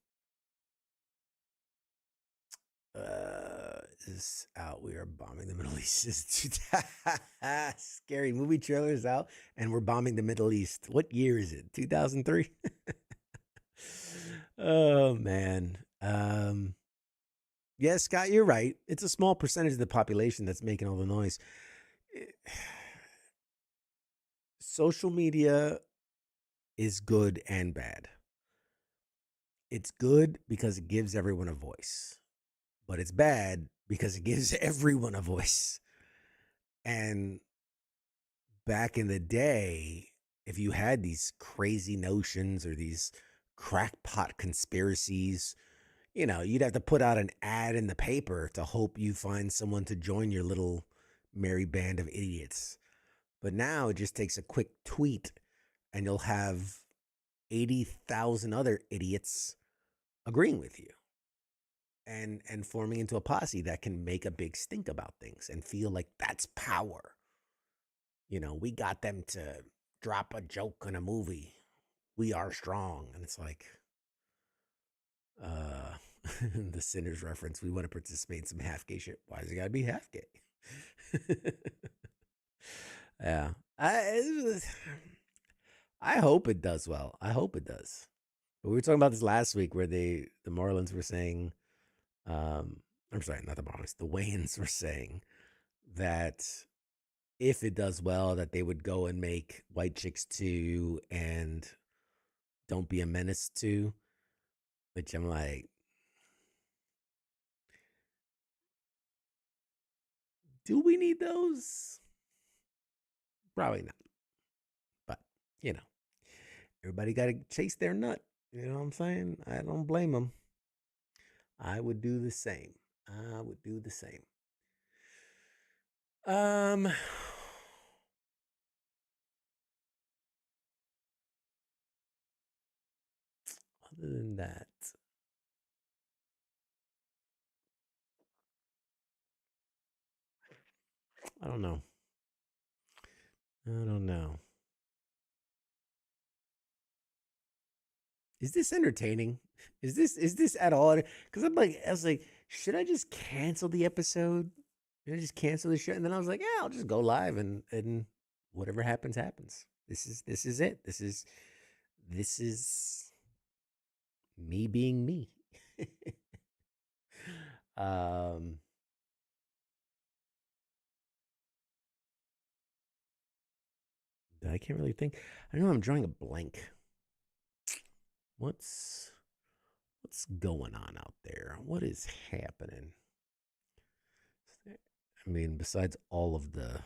is out. We are bombing the Middle East. Scary movie trailer is out, and we're bombing the Middle East. What year is it? 2003. Oh man. Yeah, Scott, you're right. It's a small percentage of the population that's making all the noise. Social media is good and bad. It's good because it gives everyone a voice, but it's bad because it gives everyone a voice. And back in the day, if you had these crazy notions or these crackpot conspiracies, you'd have to put out an ad in the paper to hope you find someone to join your little merry band of idiots. But now it just takes a quick tweet and you'll have 80,000 other idiots agreeing with you and forming into a posse that can make a big stink about things and feel like that's power. We got them to drop a joke in a movie. We are strong. And it's like, the Sinners reference. We want to participate in some half gay shit. Why does it gotta be half gay? Yeah. I hope it does well. I hope it does. But we were talking about this last week where the Marlins were saying, I'm sorry, not the Marlins, the Wayans were saying that if it does well, that they would go and make White Chicks 2 and Don't Be a Menace 2, which I'm like, do we need those? Probably not. But, everybody got to chase their nut. You know what I'm saying? I don't blame them. I would do the same. I would do the same. Other than that, I don't know. Is this entertaining? Is this at all? Because I was like, should I just cancel the episode? Should I just cancel the show? And then I was like, yeah, I'll just go live and whatever happens, happens. This is it. This is me being me. um I can't really think. I know I'm drawing a blank. What's going on out there? What is happening? I mean, besides all of the,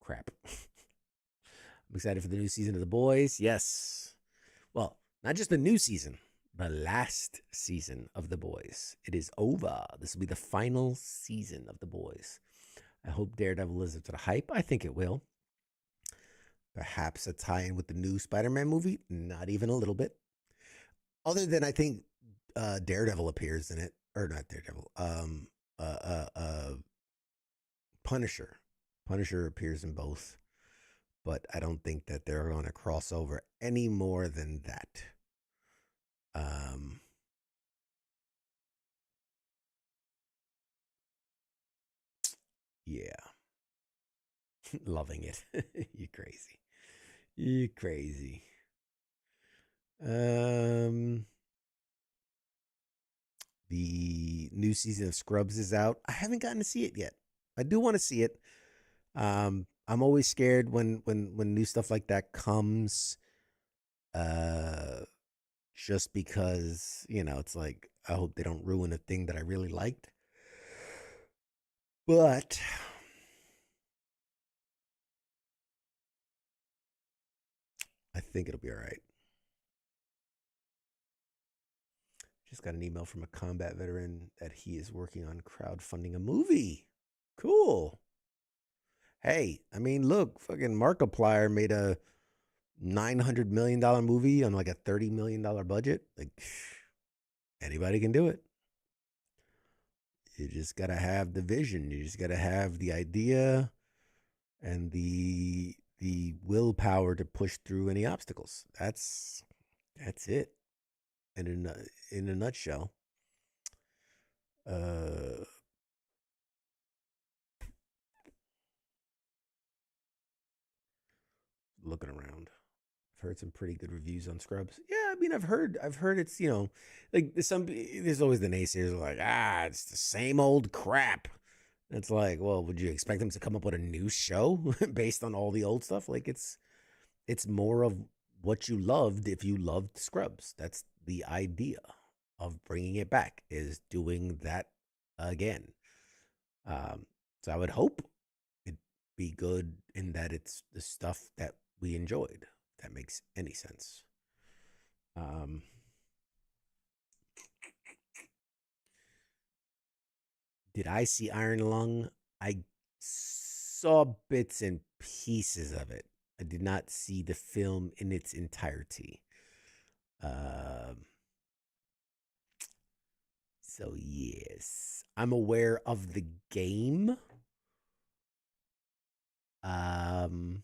crap. I'm excited for the new season of The Boys. Yes. Well, not just the new season, the last season of The Boys. It is over. This will be the final season of The Boys. I hope Daredevil lives up to the hype. I think it will. Perhaps a tie-in with the new Spider-Man movie. Not even a little bit. Other than I think Daredevil appears in it. Or not Daredevil. Punisher. Punisher appears in both. But I don't think that they're going to cross over any more than that. Yeah. Loving it. You crazy. You crazy. The new season of Scrubs is out. I haven't gotten to see it yet. I do want to see it. I'm always scared when new stuff like that comes. Just because, it's like I hope they don't ruin a thing that I really liked. But I think it'll be all right. Just got an email from a combat veteran that he is working on crowdfunding a movie. Cool. Hey, I mean, look, fucking Markiplier made a $900 million movie on like a $30 million budget. Like, anybody can do it. You just got to have the vision. You just got to have the idea and the willpower to push through any obstacles. That's it. And in a nutshell. Uh, looking around. I've heard some pretty good reviews on Scrubs. Yeah, I mean, I've heard it's like there's always the naysayers who are like, it's the same old crap. It's like, well, would you expect them to come up with a new show based on all the old stuff? Like it's more of what you loved if you loved Scrubs. That's the idea of bringing it back, is doing that again. Um, so I would hope it'd be good in that it's the stuff that we enjoyed. If that makes any sense. Um, did I see Iron Lung? I saw bits and pieces of it. I did not see the film in its entirety. Um, so yes, I'm aware of the game. Um,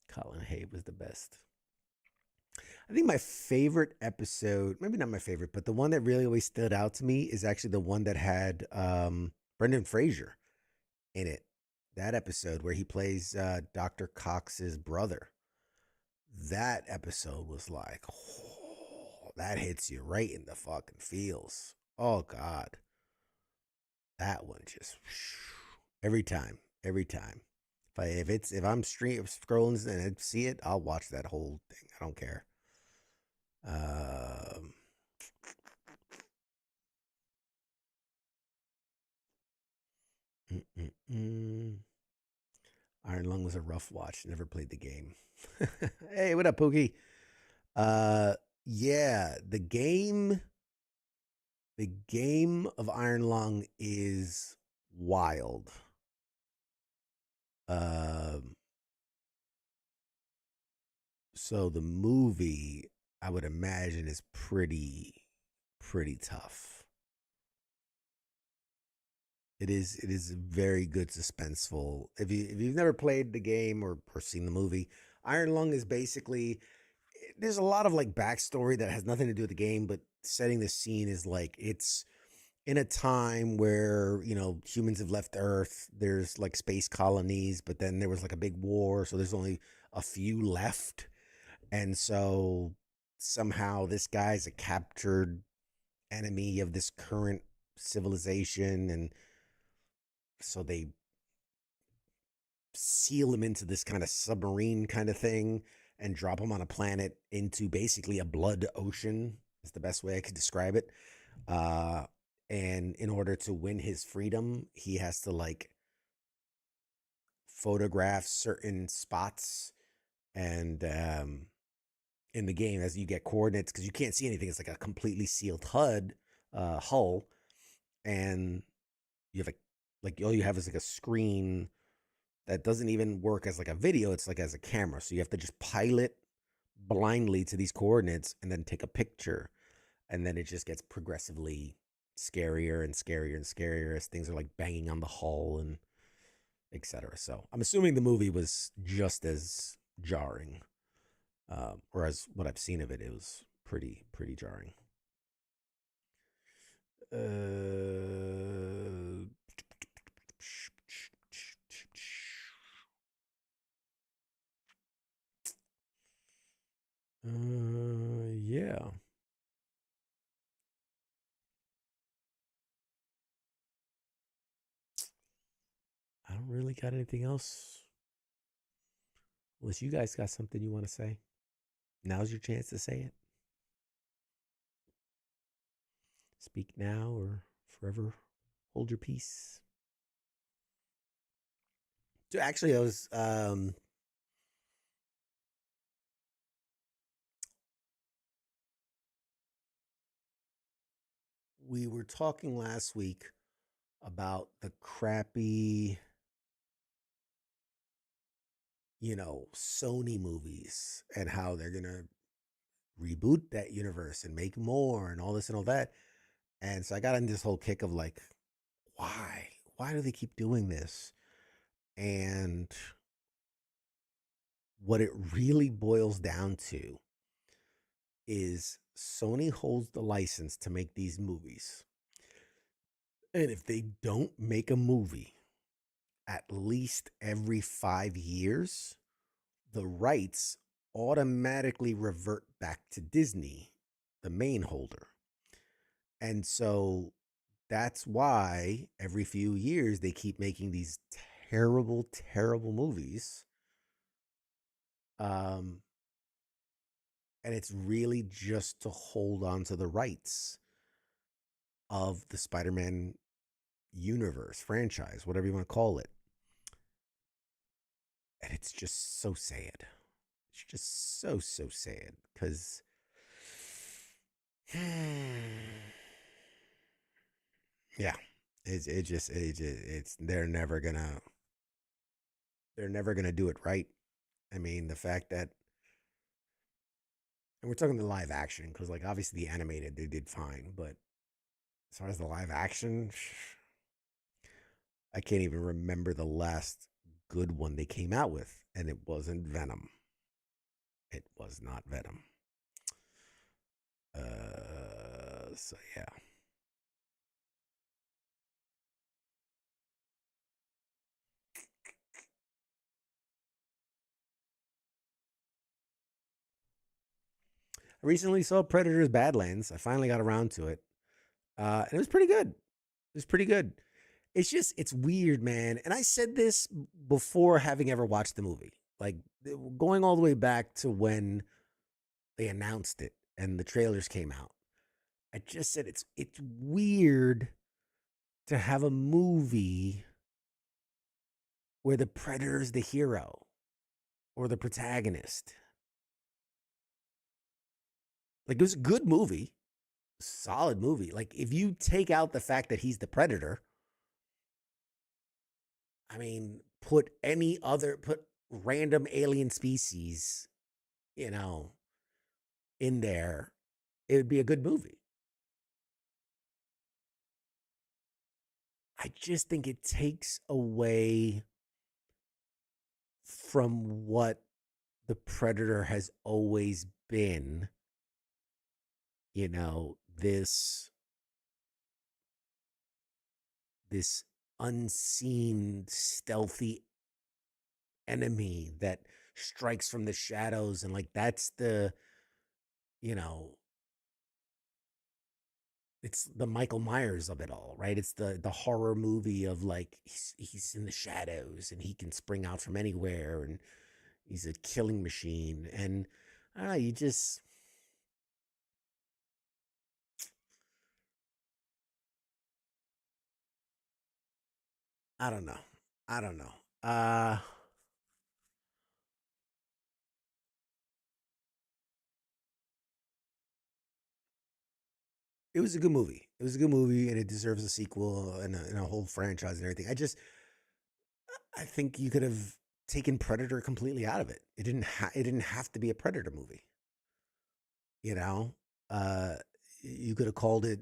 Colin Hay was the best. I think my favorite episode, maybe not my favorite, but the one that really always stood out to me is actually the one that had Brendan Fraser in it. That episode where he plays Dr. Cox's brother. That episode was like, that hits you right in the fucking feels. Oh God, that one just every time, every time. If I'm scrolling and I see it, I'll watch that whole thing. I don't care. Um, mm, mm, mm. Iron Lung was a rough watch. Never played the game. Hey, what up, Pookie? Uh, yeah, the game of Iron Lung is wild. Um, so the movie, I would imagine, is pretty tough. It is very good suspenseful. If you've never played the game or seen the movie, Iron Lung is basically, there's a lot of like backstory that has nothing to do with the game, but setting the scene is like it's in a time where humans have left Earth. There's like space colonies, but then there was like a big war, so there's only a few left, and so somehow this guy's a captured enemy of this current civilization, and so they seal him into this kind of submarine kind of thing and drop him on a planet into basically a blood ocean, is the best way I could describe it. Uh, and in order to win his freedom, he has to like photograph certain spots, and in the game, as you get coordinates, because you can't see anything, it's like a completely sealed hull, and you have like all you have is like a screen that doesn't even work as like a video, it's like as a camera, so you have to just pilot blindly to these coordinates and then take a picture, and then it just gets progressively scarier and scarier and scarier as things are like banging on the hull and etc. So I'm assuming the movie was just as jarring, or as what I've seen of it, it was pretty jarring. Uh, yeah. I don't really got anything else. Unless you guys got something you want to say. Now's your chance to say it. Speak now or forever hold your peace. So actually, we were talking last week about the crappy, Sony movies and how they're gonna reboot that universe and make more and all this and all that. And so I got in this whole kick of like, why? Why do they keep doing this? And what it really boils down to is Sony holds the license to make these movies. And if they don't make a movie at least every 5 years, the rights automatically revert back to Disney, the main holder. And so that's why every few years they keep making these terrible, terrible movies. Um, and it's really just to hold on to the rights of the Spider-Man universe, franchise, whatever you want to call it. And it's just so sad. It's just so, so sad because yeah, it's they're never gonna do it right. I mean, the fact that, and we're talking the live action because like obviously the animated they did fine, but as far as the live action, I can't even remember the last good one they came out with, and it wasn't Venom. It was not Venom. So yeah. I recently saw Predator's Badlands. I finally got around to it. And it was pretty good. It was pretty good. It's just, it's weird, man. And I said this before having ever watched the movie. Like going all the way back to when they announced it and the trailers came out. I just said it's weird to have a movie where the predator is the hero or the protagonist. Like it was a good movie, solid movie. Like if you take out the fact that he's the predator, I mean, put random alien species, you know, in there, it would be a good movie. I just think it takes away from what the predator has always been, you know, this unseen stealthy enemy that strikes from the shadows, and like that's the, you know, it's the Michael Myers of it all, right? It's the horror movie of like he's in the shadows and he can spring out from anywhere and he's a killing machine. And I don't know, you just, I don't know. I don't know. It was a good movie. It was a good movie, and it deserves a sequel and a whole franchise and everything. I think you could have taken Predator completely out of it. It didn't have to be a Predator movie. You know, uh, you could have called it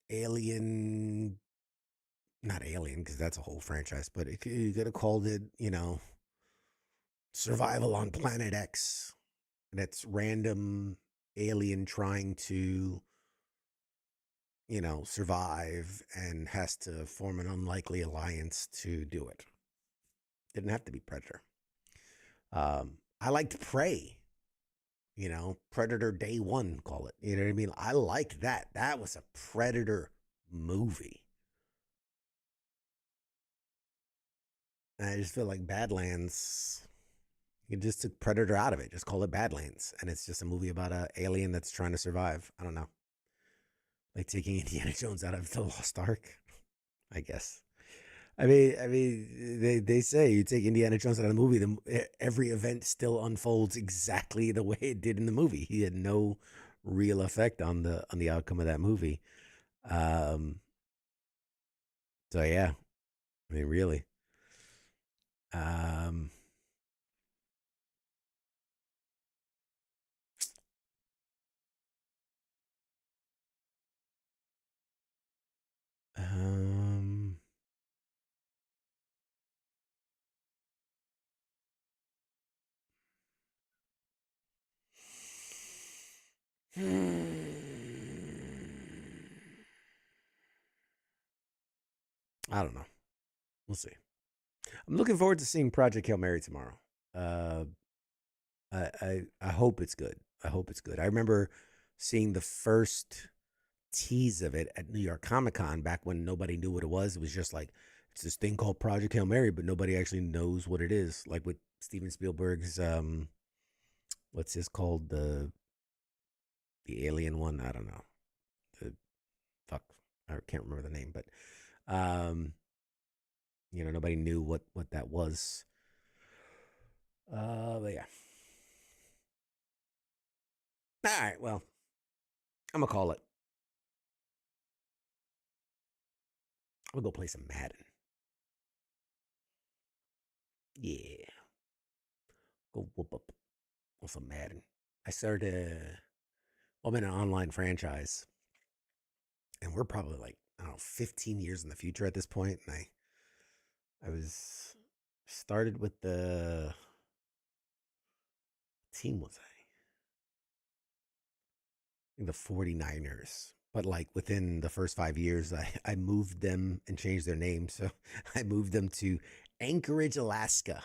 Alien, not Alien because that's a whole franchise, but you could have called it, you know, Survival on Planet X, and it's random alien trying to, you know, survive and has to form an unlikely alliance to do it. Didn't have to be Predator. I liked Prey, you know, Predator Day One, call it. You know what I mean? I liked that. That was a Predator movie. And I just feel like Badlands, you just took Predator out of it. Just call it Badlands. And it's just a movie about an alien that's trying to survive. I don't know. Like taking Indiana Jones out of the Lost Ark, I guess. They say you take Indiana Jones out of the movie, every event still unfolds exactly the way it did in the movie. He had no real effect on the outcome of that movie. Um, so yeah, I mean, really. Um, um, I don't know. We'll see. I'm looking forward to seeing Project Hail Mary tomorrow. Uh, I hope it's good. I hope it's good. I remember seeing the first tease of it at New York Comic Con back when nobody knew what it was. It was just like it's this thing called Project Hail Mary, but nobody actually knows what it is. Like with Steven Spielberg's what's this called, the alien one? I don't know. The fuck, I can't remember the name, but um, nobody knew what that was. But yeah. All right, well, I'm gonna call it. I'm gonna go play some Madden. Yeah, go whoop up on some Madden. I started. I'm in an online franchise, and we're probably like, I don't know, 15 years in the future at this point. And I was started with the team was I think the 49ers. But like within the first 5 years, I moved them and changed their name. So I moved them to Anchorage, Alaska.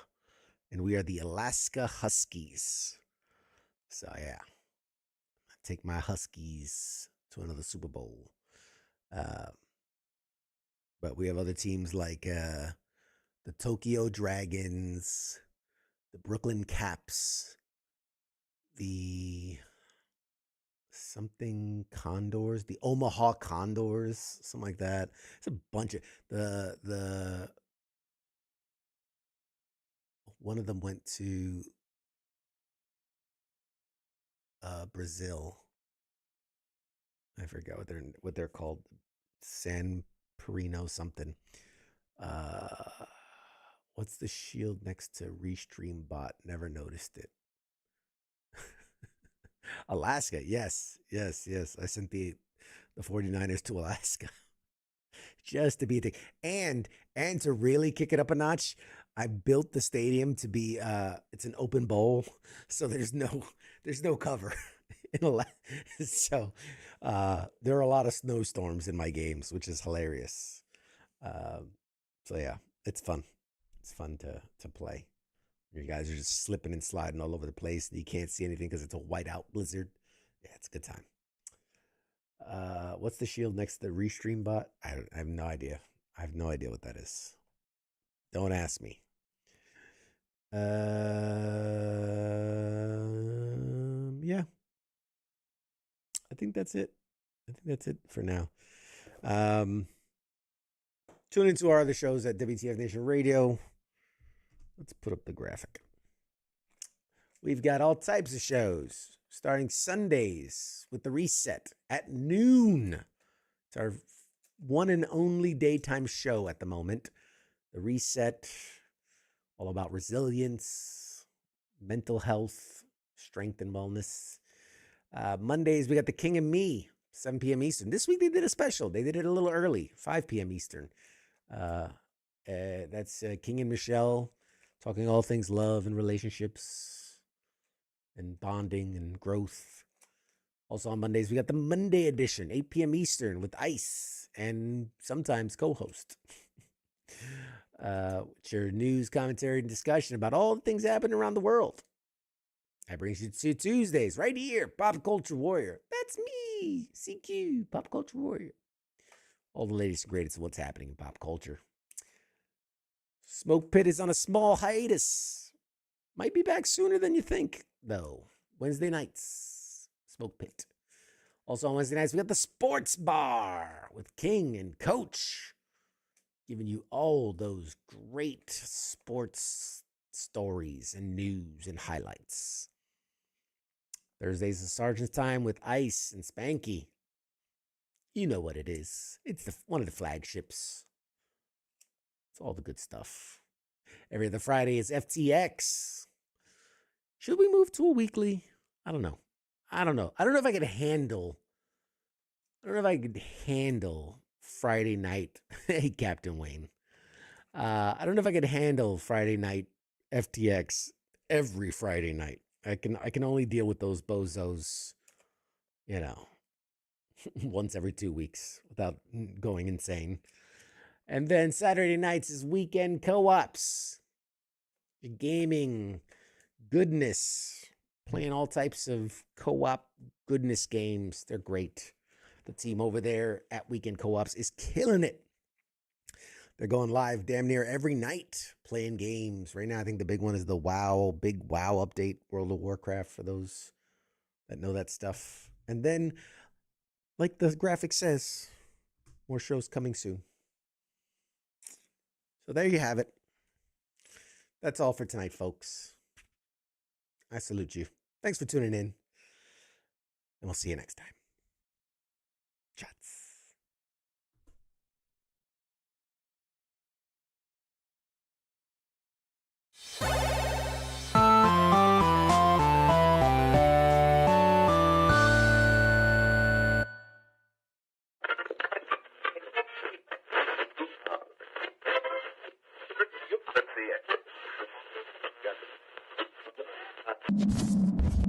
And we are the Alaska Huskies. So yeah, I take my Huskies to another Super Bowl. Uh, but we have other teams like the Tokyo Dragons, the Brooklyn Caps, the something Condors, the Omaha Condors, something like that. It's a bunch of the one of them went to Brazil. I forgot what they're called. San Perino something. Uh what's the shield next to Restream Bot? Never noticed it. Alaska, yes. I sent the 49ers to Alaska just to be a thing. And to really kick it up a notch, I built the stadium to be it's an open bowl, so there's no cover. So there are a lot of snowstorms in my games, which is hilarious. So yeah, it's fun. It's fun to play. You guys are just slipping and sliding all over the place, and you can't see anything because it's a whiteout blizzard. Yeah, it's a good time. What's the shield next to the Restream Bot? I have no idea. I have no idea what that is. Don't ask me. Yeah. I think that's it. For now. Tune into our other shows at WTF Nation Radio. Let's put up the graphic. We've got all types of shows starting Sundays with the Reset at noon. It's our one and only daytime show at the moment. The Reset, all about resilience, mental health, strength, and wellness. Mondays, we got The King and Me, 7 p.m. Eastern. This week they did a special. They did it a little early, 5 p.m. Eastern. That's King and Michelle talking all things love and relationships and bonding and growth. Also on Mondays, we got the Monday edition, 8 p.m. Eastern with Ice and sometimes co-host. It's your news, commentary, and discussion about all the things happening around the world. That brings you to Tuesdays, right here, Pop Culture Warrior. That's me, CQ, Pop Culture Warrior. All the latest and greatest of what's happening in pop culture. Smoke Pit is on a small hiatus. Might be back sooner than you think, though. Wednesday nights, Smoke Pit. Also on Wednesday nights, we got the Sports Bar with King and Coach, giving you all those great sports stories and news and highlights. Thursdays is Sergeant's Time with Ice and Spanky. You know what it is. It's one of the flagships. It's all the good stuff. Every other Friday is FTX. Should we move to a weekly? I don't know. I don't know if I could handle. Friday night. Hey, Captain Wayne. I don't know if I could handle Friday night FTX every Friday night. I can only deal with those bozos you know, once every 2 weeks without going insane. And then Saturday nights is weekend co-ops. Gaming goodness. Playing all types of co-op goodness games. They're great. The team over there at Weekend Co-ops is killing it. They're going live damn near every night playing games. Right now, I think the big one is the big WoW update, World of Warcraft, for those that know that stuff. And then, like the graphic says, more shows coming soon. So there you have it. That's all for tonight, folks. I salute you. Thanks for tuning in. And we'll see you next time. Chats. That's the